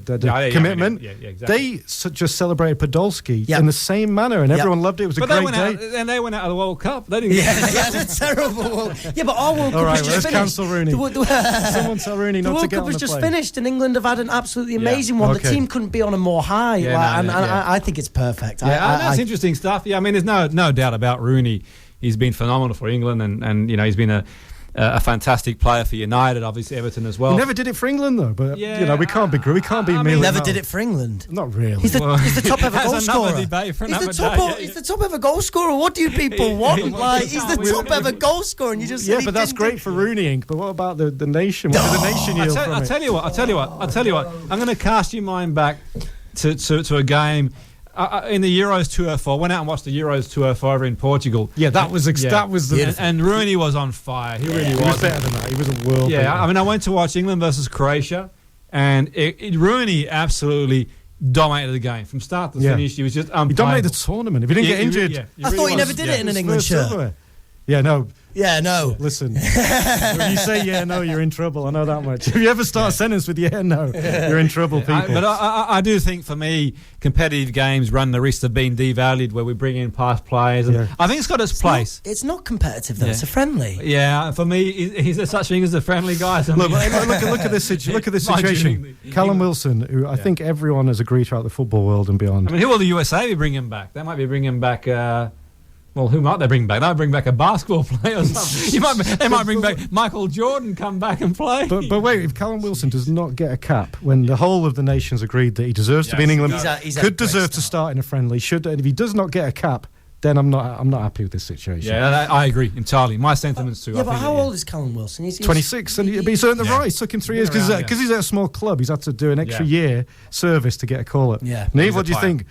commitment. They just celebrated Podolski in the same manner, and everyone loved it. It was a great day. And they went out of the World Cup. They didn't. That's a terrible World Cup. Yeah, but our World Cup has just finished. Cancel Rooney. Someone tell Rooney not to get on the plane. The World Cup has just finised, and England have had an absolutely amazing one. The team couldn't be on a more high, and I think it's perfect. That's interesting stuff. Yeah, I mean, there's no doubt about Rooney. He's been phenomenal for England, and he's been a fantastic player for United, obviously Everton as well. He never did it for England though, but we can't be never did it for England. Not really. He's the top ever goal scorer. He's the top ever goal scorer. What do you people want? He's the top ever goal scorer, and you just but that's great for Rooney. But what about the nation? What did the nation yield from it? I'll tell you what. I'm going to cast your mind back to a game. In the Euros 2004, went out and watched the Euros 2004 in Portugal. Yeah, that was the and Rooney was on fire. He really was. He was better than that. He was a world. Yeah, I mean, I went to watch England versus Croatia, and Rooney absolutely dominated the game from start to finish. He was just he dominated the tournament. If he didn't get injured, I thought he never did it in an England shirt. Yeah, no. Yeah, no. Listen, when you say yeah, no, you're in trouble. I know that much. If you ever start a sentence with yeah, no, you're in trouble, people. But I do think, for me, competitive games run the risk of being devalued, where we bring in past players. And I think it's got its place. It's not competitive, though. It's a friendly. Yeah, for me, is there such thing as a friendly, guys? Look at this situation. Callum Wilson, who I think everyone has agreed throughout the football world and beyond. I mean, who will the USA be bringing back? They might be bringing back... well, who might they bring back? They'll bring back a basketball player or something. They might bring back Michael Jordan, come back and play. But wait, if Callum Wilson does not get a cap, when the whole of the nation's agreed that he deserves to be in England, could deserve to start in a friendly, should, and if he does not get a cap, then I'm not happy with this situation. Yeah, I agree entirely. My sentiments too. Yeah, but how old is Callum Wilson? He's 26, and he's earned the right. It took him 3 years because he's at a small club. He's had to do an extra year service to get a call up. Yeah, Neve, what do you think?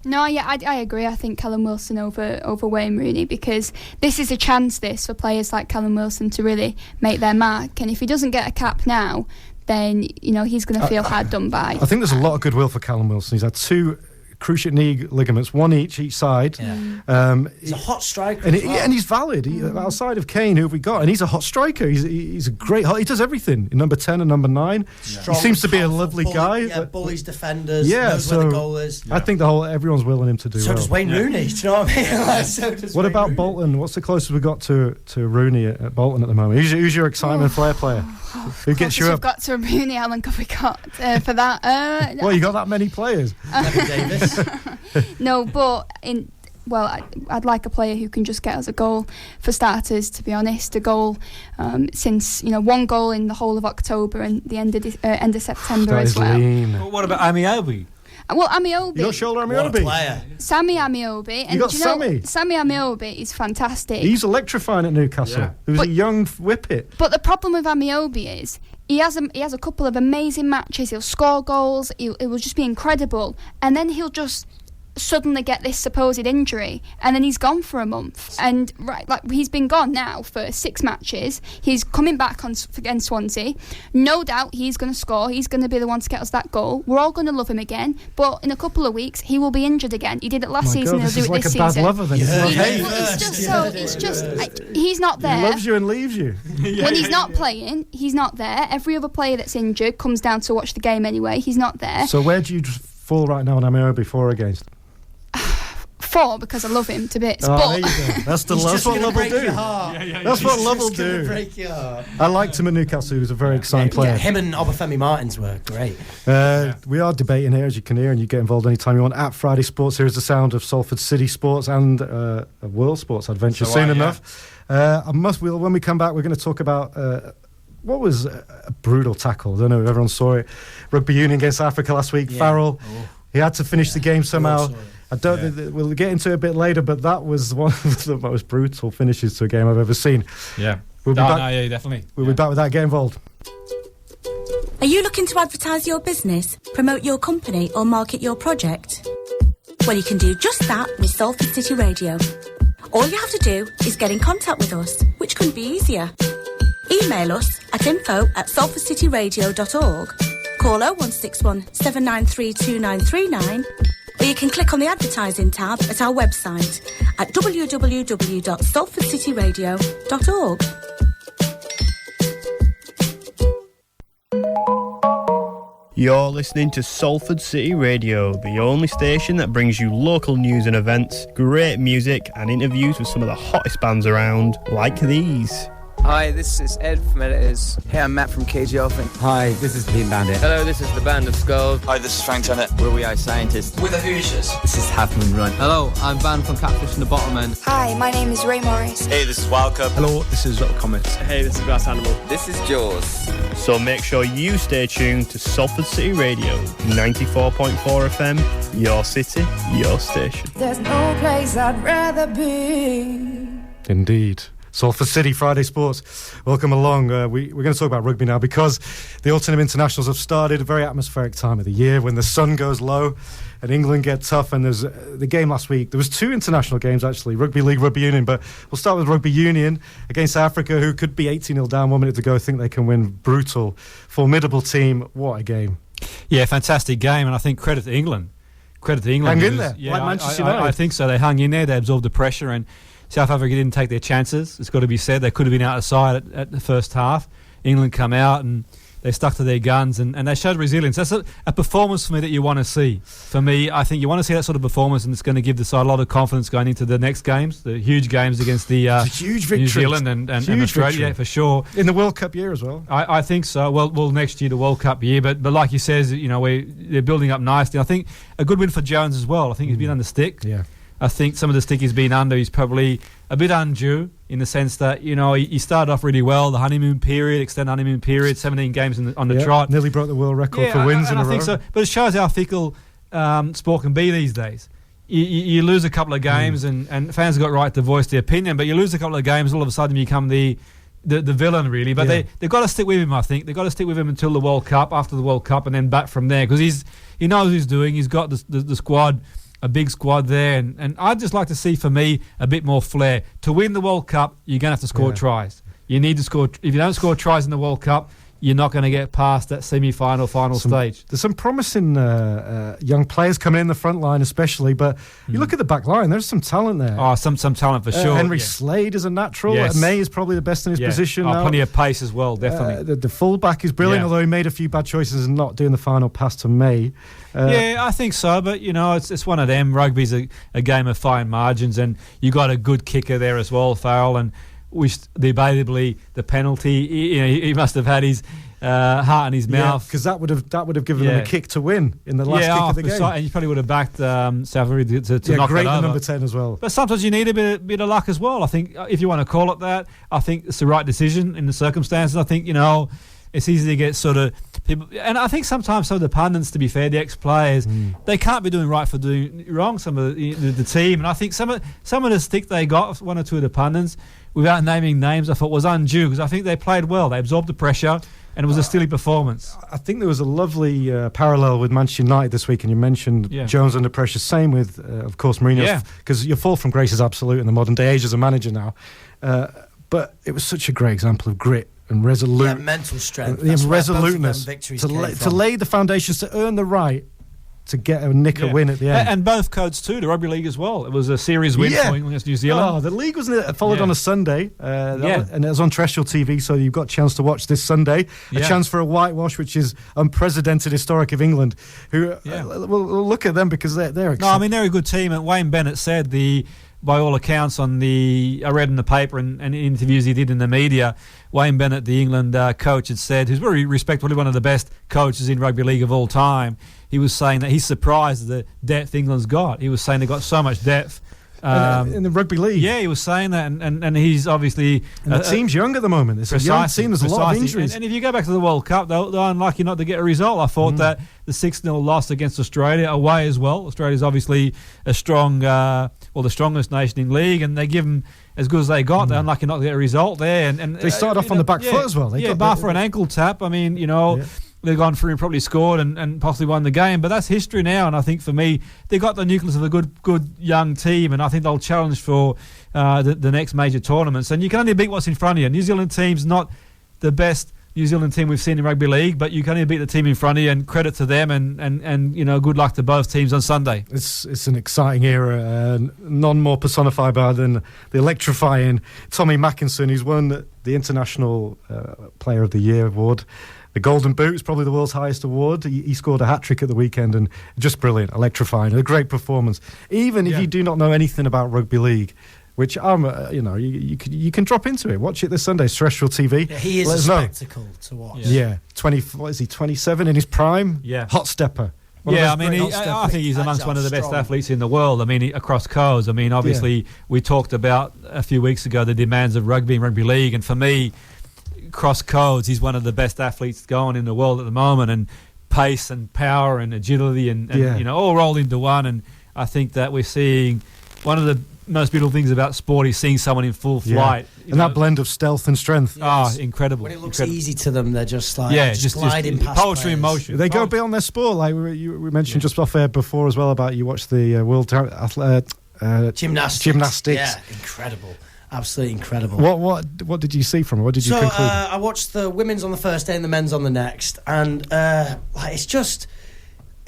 No, yeah, I agree. I think Callum Wilson over Wayne Rooney, because this is a chance, for players like Callum Wilson to really make their mark. And if he doesn't get a cap now, then he's going to feel hard done by. I think there's a lot of goodwill for Callum Wilson. He's had 2 cruciate knee ligaments, one each side. Yeah. He's a hot striker, and he's valid. Outside of Kane, who have we got? And he's a hot striker. He's a great. He does everything. In number 10 and number 9, he seems to be a lovely guy. Yeah, bullies defenders. Knows where the goal is. I think everyone's willing him to do. So does Wayne Rooney. Do you know what I mean? So does what Wayne about Rooney. Bolton? What's the closest we got to Rooney at Bolton at the moment? Who's your excitement flair player? Who gets you up? We've got to Rooney. How long have we got for that? Well, you got that many players. Davis. No, but I'd like a player who can just get us a goal for starters. To be honest, a goal since one goal in the whole of October and the end of September that as well. Well, what about Amiobi? Well, Amiobi. You got Shoulder Amiobi. Sammy Amiobi. And you got Sammy. Sammy Amiobi is fantastic. He's electrifying at Newcastle. Yeah. He was a young whippet. But the problem with Amiobi is he has a couple of amazing matches. He'll score goals. It will just be incredible, and then he'll just suddenly get this supposed injury, and then he's gone for a month. And he's been gone now for 6 matches. He's coming back against Swansea. No doubt he's going to score. He's going to be the one to get us that goal. We're all going to love him again. But in a couple of weeks, he will be injured again. He did it last season. He'll do it this season. Like a bad lover, then. It's just he's not there. He loves you and leaves you. When he's not playing, he's not there. Every other player that's injured comes down to watch the game anyway. He's not there. So where do you fall right now on Amiobi for or against? 4, because I love him to bits. Oh, but there you go. That's what love will do. That's what love will do. Break your heart. I liked him at Newcastle. He was a very exciting player. Yeah, him and Obafemi Martins were great. We are debating here, as you can hear, and you get involved anytime you want. At Friday Sports, here is the sound of Salford City Sports and World Sports Adventure soon enough. When we come back, we're going to talk about what was a brutal tackle. I don't know if everyone saw it. Rugby Union against Africa last week. Farrell, he had to finish the game somehow. I don't think we'll get into it a bit later, but that was one of the most brutal finishes to a game I've ever seen. Yeah. We'll be back. Definitely. We'll be back with that. Get involved. Are you looking to advertise your business, promote your company, or market your project? Well, you can do just that with Salford City Radio. All you have to do is get in contact with us, which couldn't be easier. Email us at info@salfordcityradio.org, call 0161 793 2939, or you can click on the advertising tab at our website at www.salfordcityradio.org. You're listening to Salford City Radio, the only station that brings you local news and events, great music and interviews with some of the hottest bands around, like these. Hi, this is Ed from Editors. Hey, I'm Matt from KG Elfin. Hi, this is Pete Bandit. Hello, this is the Band of Skulls. Hi, this is Frank Tennant. We're We Are Scientists. We're the Hoosiers. This is Half Moon Run. Hello, I'm Van from Catfish and the Bottommen. Hi, my name is Ray Morris. Hey, this is Wildcup. Hello, this is Little Comets. Hey, this is Glass Animal. This is Jaws. So make sure you stay tuned to Salford City Radio, 94.4 FM, your city, your station. There's no place I'd rather be. Indeed. Salford City Friday Sports. Welcome along. We're going to talk about rugby now because the Autumn Internationals have started. A very atmospheric time of the year when the sun goes low and England get tough. And there's the game last week. There was 2 international games actually, Rugby League, Rugby Union. But we'll start with Rugby Union against Africa, who could be 18-0 down 1 minute to go. Think they can win. Brutal, formidable team. What a game! Yeah, fantastic game, and I think credit to England. Hang in there, like Manchester United. I think so. They hung in there. They absorbed the pressure and South Africa didn't take their chances. It's got to be said. They could have been out of sight at the first half. England come out and they stuck to their guns and they showed resilience. That's a performance for me that you want to see. For me, I think you want to see that sort of performance, and it's going to give the side a lot of confidence going into the next games, the huge games against the huge New Zealand and Australia, yeah, for sure. In the World Cup year as well. I think so. Well, next year, the World Cup year. But like you says, they're building up nicely. I think a good win for Jones as well. I think he's been under stick. Yeah. I think some of the stick he's been under is probably a bit undue in the sense that, he started off really well, the extended honeymoon period, 17 games on the trot. Nearly broke the world record for wins in a row. I think so. But it shows how fickle sport can be these days. You lose a couple of games and fans have got right to voice their opinion, but you lose a couple of games, all of a sudden you become the villain, really. But they've got to stick with him, I think. They've got to stick with him until the World Cup, after the World Cup, and then back from there, because he knows what he's doing. He's got the squad, a big squad there, and I'd just like to see, for me, a bit more flair. To win the World Cup, you're going to have to score tries. You need to score. If you don't score tries in the World Cup, you're not going to get past that semi-final, final stage. There's some promising young players coming in the front line, especially. But you look at the back line, there's some talent there. Oh, some talent for sure. Henry Slade is a natural. Yes. May is probably the best in his position now. Plenty of pace as well, definitely. The fullback is brilliant, although he made a few bad choices and not doing the final pass to May. I think so, but it's one of them. Rugby's a game of fine margins, and you got a good kicker there as well, Farrell, and which debatably the penalty, he must have had his heart in his mouth, because that would have given them a kick to win in the last kick of the game. And you probably would have backed South Africa to knock great that over. Number 10 as well. But sometimes you need a bit of luck as well. I think, if you want to call it that, I think it's the right decision in the circumstances. I think it's easy to get sort of people, and I think sometimes some of the pundits, to be fair, the ex-players, they can't be doing right for doing wrong. Some of the team, and I think some of the stick they got, one or two of the pundits, without naming names, I thought was undue, because I think they played well. They absorbed the pressure, and it was a silly performance. I think there was a lovely parallel with Manchester United this week, and you mentioned Jones under pressure. Same with, of course, Mourinho, because your fall from grace is absolute in the modern day age as a manager now. But it was such a great example of grit and mental strength. Resoluteness to lay the foundations to earn the right to get a win at the end. And both codes too, the Rugby League as well. It was a series win for England against New Zealand. Oh, the league was followed on a Sunday, and it was on terrestrial TV, so you've got a chance to watch this Sunday. A chance for a whitewash, which is unprecedented, historic of England. Who we'll look at them because they're no, I mean they're a good team. And Wayne Bennett said by all accounts, I read in the paper and interviews he did in the media, Wayne Bennett, the England coach, had said, who's very respectfully one of the best coaches in rugby league of all time. He was saying that he's surprised at the depth England's got. He was saying they've got so much depth. In the rugby league. Yeah, he was saying that, and he's obviously... And the team's young at the moment. It's a young team, there's a lot of injuries. And if you go back to the World Cup, they're unlucky not to get a result. I thought that the 6-0 loss against Australia away as well. Australia's obviously a strong, the strongest nation in league, and they give them as good as they got. They're unlucky not to get a result there. And they started off on the back foot as well. Bar for an ankle tap. I mean, they've gone through and probably scored and possibly won the game, but that's history now. And I think for me, they got the nucleus of a good young team, and I think they'll challenge for the next major tournaments. And you can only beat what's in front of you. New Zealand team's not the best New Zealand team we've seen in rugby league, but you can only beat the team in front of you, and credit to them, and good luck to both teams on Sunday. It's an exciting era, none more personified by than the electrifying Tommy Mackinson, who's won the International Player of the Year award. The Golden Boot is probably the world's highest award. He scored a hat-trick at the weekend, and just brilliant, electrifying, a great performance. Even if you do not know anything about rugby league, which you can drop into it. Watch it this Sunday, terrestrial TV. Yeah, he is a spectacle to watch. Yeah, 27 in his prime? Yeah, hot stepper. I think he's amongst one of the best athletes in the world. I mean, across codes. I mean, obviously, we talked about a few weeks ago the demands of rugby and rugby league, and for me, cross codes, he's one of the best athletes going in the world at the moment, and pace and power and agility and all rolled into one. And I think that we're seeing one of the most beautiful things about sport is seeing someone in full flight. And that blend of stealth and strength. Incredible. When it looks easy to them, they're just just gliding past poetry in motion. They go beyond their sport. Like we mentioned just off air before as well about you watched the World Gymnastics. Yeah, incredible. Absolutely incredible. What did you see from it? What did you conclude? I watched the women's on the first day and the men's on the next, and it's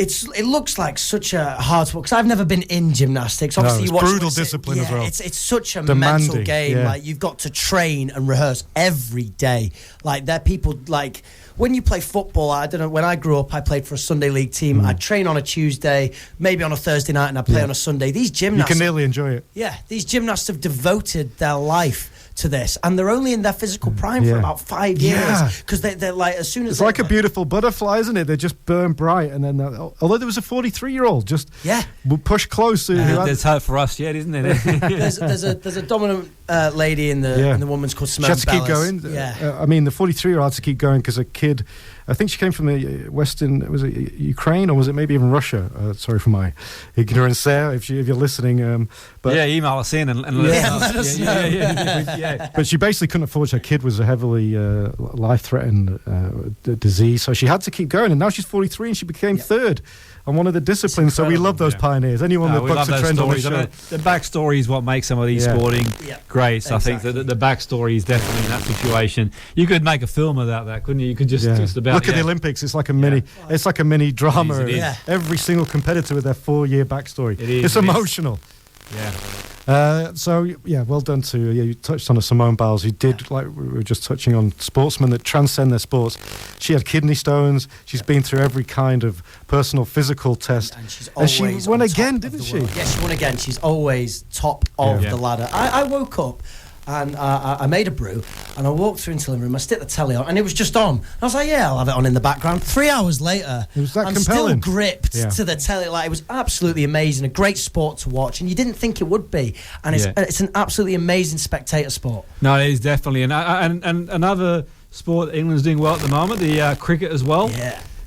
it looks like such a hard sport because I've never been in gymnastics. Obviously, it's you watch brutal discipline as well. It's such a demanding mental game. Yeah. Like you've got to train and rehearse every day. Like there, people like when you play football. I don't know. When I grew up, I played for a Sunday league team. I'd train on a Tuesday, maybe on a Thursday night, and I'd play on a Sunday. These gymnasts, you can nearly enjoy it. Yeah, these gymnasts have devoted their life to this, and they're only in their physical prime for about 5 years because they're like as soon as it's like a beautiful butterfly, isn't it? They just burn bright, and then although there was a 43-year-old just push close. There's hope for us yet, isn't there? there's a dominant lady in the women's called Simone She had to keep going. I mean, the 43-year-old had to keep going because a kid, I think she came from the Western, was it Ukraine or was it maybe even Russia? Sorry for my ignorance there, if you're listening. But email us in and let us know. Yeah. But she basically couldn't afford. Her kid was a heavily life-threatened disease, so she had to keep going. And now she's 43, and she became third on one of the disciplines. So we love those pioneers. Anyone that bucks a trend on the show. The backstory is what makes some of these sporting great. So I think that the backstory is definitely in that situation. You could make a film about that, couldn't you? You could just about look at the Olympics. It's like a mini. It's like a mini drama. It is. Every single competitor with their 4-year backstory. It's emotional. So well done to you touched on Simone Biles, who did, like we were just touching on, sportsmen that transcend their sports. She had kidney stones. She's been through every kind of personal physical test, and she won again, didn't she? Yes, she won again. She's always top of the ladder. I woke up and I made a brew and I walked through into the room. I stick the telly on and it was just on. I was like, I'll have it on in the background. 3 hours later, it was that I'm compelling. Still gripped to the telly. Like, it was absolutely amazing, a great sport to watch, and you didn't think it would be. And it's an absolutely amazing spectator sport. No, it is definitely. And another sport England's doing well at the moment, the cricket as well.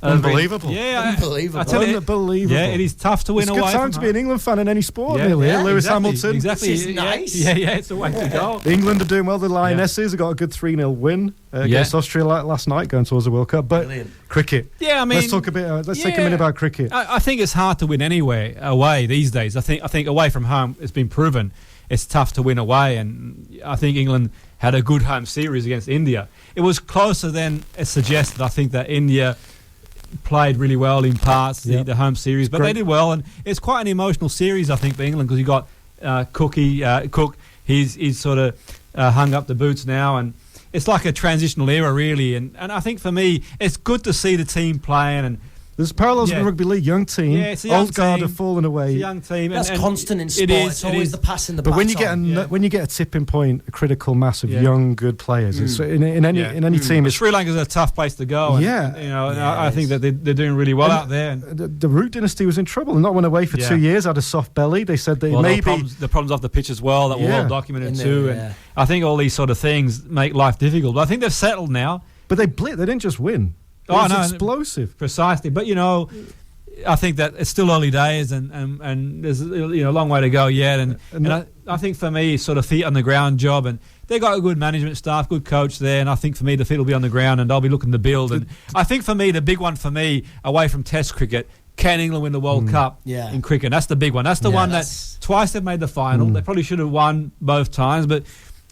Unbelievable. Unbelievable. I tell you, unbelievable. Yeah, it is tough to win away. It's a good time to be an England fan in any sport, really. Lewis Hamilton. Exactly. This is nice. Yeah, it's a way to go. England are doing well. The Lionesses have got a good 3-0 win against Austria last night, going towards the World Cup. But cricket. Yeah, I mean, let's talk a bit. Let's take a minute about cricket. I think it's hard to win anywhere away these days. I think away from home, it's been proven it's tough to win away, and I think England had a good home series against India. It was closer than it suggested. I think that India played really well in parts, the home series, but they did well, and it's quite an emotional series, I think, for England, because you got Cook. He's sort of hung up the boots now, and it's like a transitional era, really. And I think for me, it's good to see the team playing. And there's parallels in the rugby league, young team. Yeah, it's a young old guard team. have fallen away. It's a young team. That's constant in sport. It's always the passing the baton. But when you get a tipping point, a critical mass of young, good players, it's in any team. Sri Lanka's a tough place to go. And, I think that they're doing really well out there. And the Root dynasty was in trouble. And not went away for 2 years. Had a soft belly. They said the problems off the pitch as well that were well documented too. And I think all these sort of things make life difficult. But I think they've settled now. But they blitzed. They didn't just win. It was explosive. Precisely. But I think that it's still early days, and there's a long way to go yet. And I think for me, sort of feet on the ground job, and they got a good management staff, good coach there. And I think for me, the feet will be on the ground, and they'll be looking to build. And I think for me, the big one for me, away from Test cricket, can England win the World Cup in cricket? That's the big one. That's the one that twice they've made the final. They probably should have won both times, but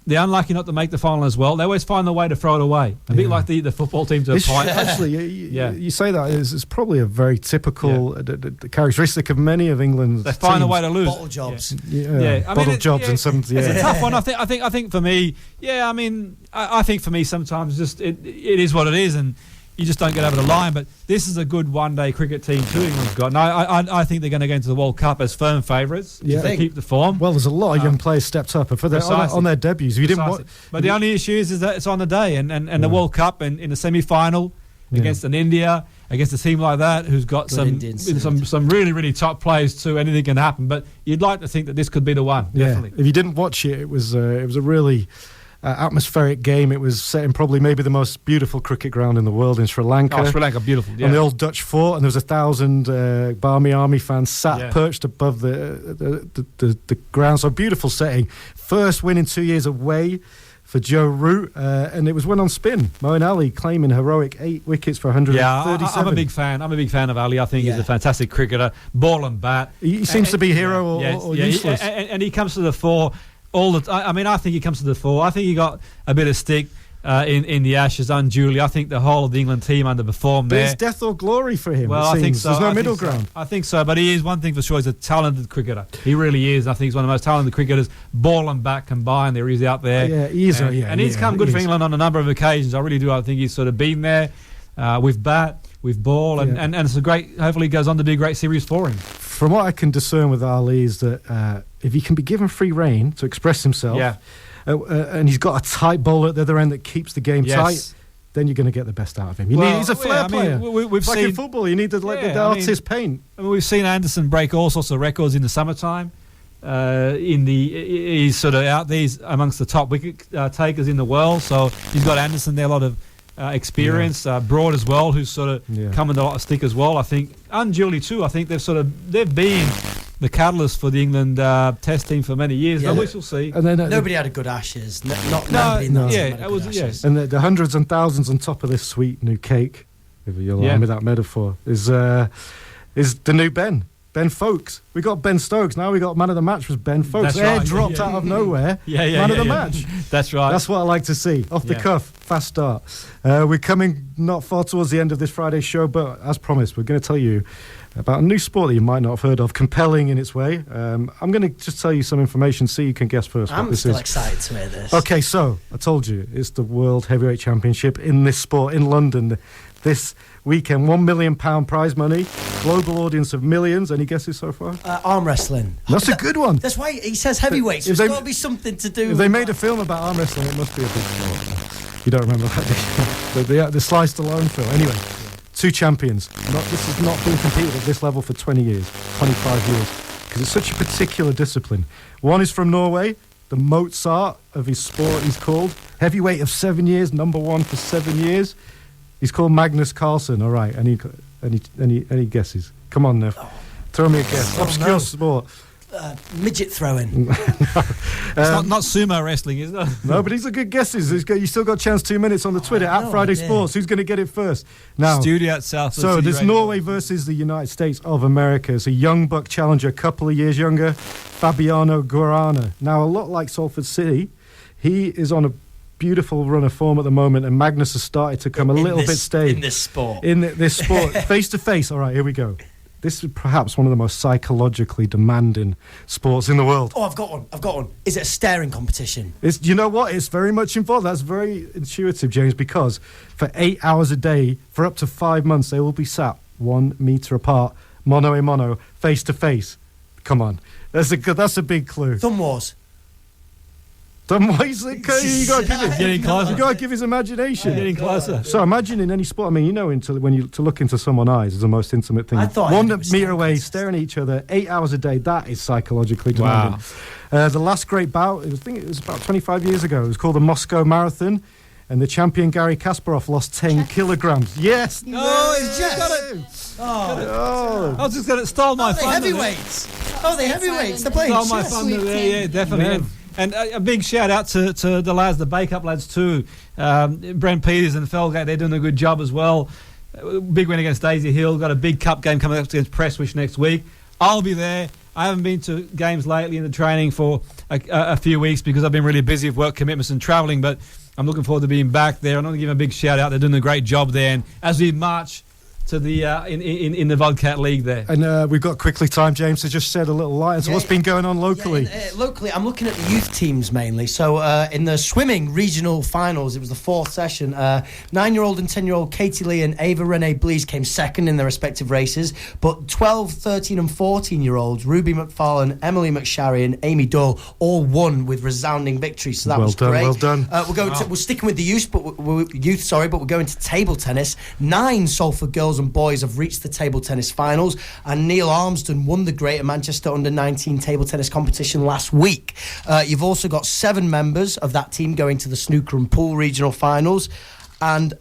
they're unlucky not to make the final as well. They always find the way to throw it away. A bit like the football team to a point. Actually, you say that is probably a very typical the characteristic of many of England's They find teams. a way to lose. Bottle jobs. Bottle jobs and some. It's a tough one. I think for me, I think for me sometimes just it is what it is, and you just don't get over the line. But this is a good one-day cricket team too England's got. And I think they're going to go into the World Cup as firm favourites if they keep the form. Well, there's a lot of young players stepped up for on their debuts. But the only issue is that it's on the day, and the World Cup and in the semi-final against an India, against a team like that who's got some really, really top players too. Anything can happen. But you'd like to think that this could be the one. Definitely. If you didn't watch it, it was a really atmospheric game. It was set in probably maybe the most beautiful cricket ground in the world in Sri Lanka. Oh, Sri Lanka, beautiful. On the old Dutch fort, and there was 1,000 Barmy Army fans perched above the ground. So beautiful setting. First win in 2 years away for Joe Root, and it was won on spin. Moeen Ali claiming heroic 8 wickets for 137. I'm a big fan. I'm a big fan of Ali. I think he's a fantastic cricketer, ball and bat. He seems to be hero or useless. And he comes to the fore all the time. I mean, I think he comes to the fore. I think he got a bit of stick in the Ashes unduly. I think the whole of the England team underperformed there. There's death or glory for him. Well, it I think seems. so. There's no middle ground. I think so, but he is one thing for sure. He's a talented cricketer. He really is. I think he's one of the most talented cricketers. Ball and bat combined. There he's out there. Yeah, he is. And he's come good for England on a number of occasions. I really do. I think he's sort of been there with bat, with ball, and it's a great. Hopefully, he goes on to do a great series for him. From what I can discern with Ali is that if he can be given free rein to express himself. Yeah. And he's got a tight bowler at the other end that keeps the game tight, then you're going to get the best out of him. He's a flair player. We've like seen, in football, you need to let the artist paint. I mean, we've seen Anderson break all sorts of records in the summertime. He's sort of out there. He's amongst the top wicket takers in the world. So he's got Anderson there, a lot of experience. Broad as well, who's sort of come with a lot of stick as well. I think unduly too. I think they've been the catalyst for the England Test team for many years. But we shall see. And then, nobody had a good Ashes. Nobody in that team had a good Ashes. And the hundreds and thousands on top of this sweet new cake, if you'll allow me that metaphor, is the new Ben Folkes. We got Ben Stokes. Now we got man of the match was Ben Folkes. Dropped out of nowhere. Man of the match. That's right. That's what I like to see. Off the cuff, fast start. We're coming not far towards the end of this Friday show, but as promised, we're going to tell you about a new sport that you might not have heard of, compelling in its way. I'm going to just tell you some information, see you can guess first what this is. I'm still excited to hear this. Okay, so I told you, it's the World Heavyweight Championship in this sport in London this weekend. £1 million prize money, global audience of millions. Any guesses so far? Arm wrestling. That's a good one. That's why he says heavyweights. There's got to be something to do. If they made a film about arm wrestling, it must be a big sport. You don't remember that? the Sliced Alone film. Anyway. 2 champions. This has not been competed at this level for 20 years, 25 years, because it's such a particular discipline. One is from Norway, the Mozart of his sport, he's called. Heavyweight of 7 years, number 1 for 7 years. He's called Magnus Carlsen. All right, any guesses? Come on now. Throw me a guess. Obscure sport. Midget throwing. It's not sumo wrestling, is it? No, but these are good guesses. You still got a chance. 2 minutes on the Twitter at Friday Sports. Who's going to get it first? Now, studio at Salford City So there's Radio. Norway versus the United States of America. It's a young buck challenger, a couple of years younger, Fabiano Guarana. Now, a lot like Salford City, he is on a beautiful run of form at the moment, and Magnus has started to come a little bit stale. In this sport. This sport. Face to face. All right, here we go. This is perhaps one of the most psychologically demanding sports in the world. Oh, I've got one. Is it a staring competition? You know what? It's very much involved. That's very intuitive, James, because for 8 hours a day, for up to 5 months, they will be sat 1 metre apart, mono a mono, face to face. Come on. That's a big clue. Thumb wars. You got to give it. Getting closer. You got to give his imagination. Getting closer. So imagine in any sport. I mean, to look into someone's eyes is the most intimate thing. I thought 1 metre away, staring at each other, 8 hours a day. That is psychologically demanding. Wow. The last great bout, I think it was about 25 years ago. It was called the Moscow Marathon, and the champion Garry Kasparov lost 10 kilograms. Yes. Oh, he's just got it. Oh. I was just going to stole my thunder. Heavyweights. They're heavyweights. They're playing stole my thunder there. Yeah, definitely. And a big shout out to the lads, the Bake Up lads too. Brent Peters and Felgate, they're doing a good job as well. Big win against Daisy Hill. Got a big cup game coming up against Prestwich next week. I'll be there. I haven't been to games lately in the training for a few weeks because I've been really busy with work commitments and travelling, but I'm looking forward to being back there. I'm going to give them a big shout out. They're doing a great job there. And as we march to the in the Vodcat League there. And we've got quickly time, James, to just shed a little light. So what's been going on locally? Locally, I'm looking at the youth teams mainly. So in the swimming regional finals, it was the 4th session. 9-year-old and 10-year-old Katie Lee and Ava Renee Blease came second in their respective races. But 12, 13 and 14-year-olds, Ruby McFarlane, Emily McSharry and Amy Doyle, all won with resounding victories. So that was great. Well done. We're sticking with the youth, but we're going to table tennis. 9 Salford girls and boys have reached the table tennis finals, and Neil Armston won the Greater Manchester Under-19 table tennis competition last week. You've also got 7 members of that team going to the snooker and pool regional finals. And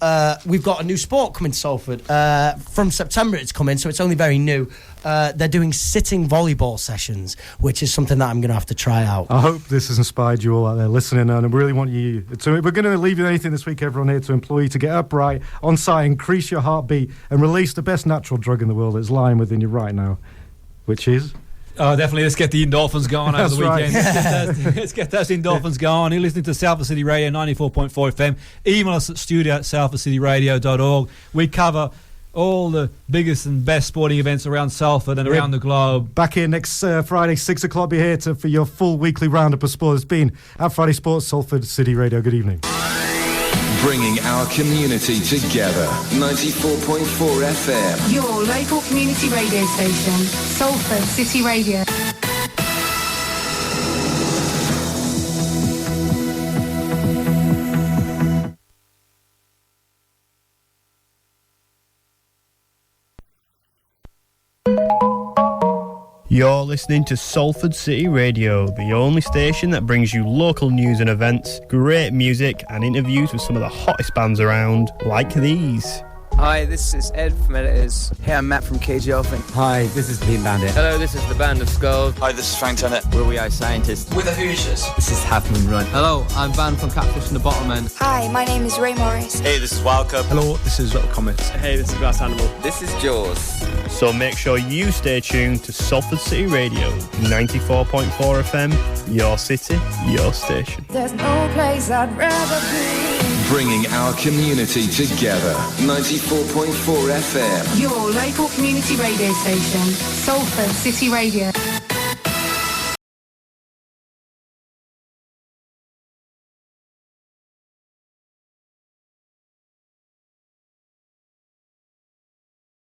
we've got a new sport coming to Salford. From September it's coming, so it's only very new. They're doing sitting volleyball sessions, which is something that I'm going to have to try out. I hope this has inspired you all out there listening, and I really want you to... We're going to leave you anything this week, everyone here, to implore you to get upright, on site, increase your heartbeat, and release the best natural drug in the world that's lying within you right now, which is... Oh, definitely. Let's get the endorphins going over the That's weekend. right. Let's get those endorphins going. You're listening to Salford City Radio 94.4 FM. Email us at studio@salfordcityradio.org. We cover all the biggest and best sporting events around Salford and around the globe. Back here next Friday, 6 o'clock. Be here for your full weekly roundup of sport. It's been at Friday Sports, Salford City Radio. Good evening. Bringing our community together. 94.4 FM. Your local community radio station, Salford City Radio. You're listening to Salford City Radio, the only station that brings you local news and events, great music and interviews with some of the hottest bands around, like these. Hi, this is Ed from Editors. Hey, I'm Matt from KG Elfin. Hi, this is Pete Bandit. Hello, this is the Band of Skulls. Hi, this is Frank Tennant. We're We Are Scientists. We're the Hoosiers. This is Half Moon Run. Hello, I'm Van from Catfish and the Bottom End. Hi, my name is Ray Morris. Hey, this is Wild Cup. Hello, this is Little Comets. Hey, this is Glass Animal. This is Jaws. So make sure you stay tuned to Salford City Radio, 94.4 FM, your city, your station. There's no place I'd rather be. Bringing our community together. 94.4 FM. Your local community radio station, Salford City Radio.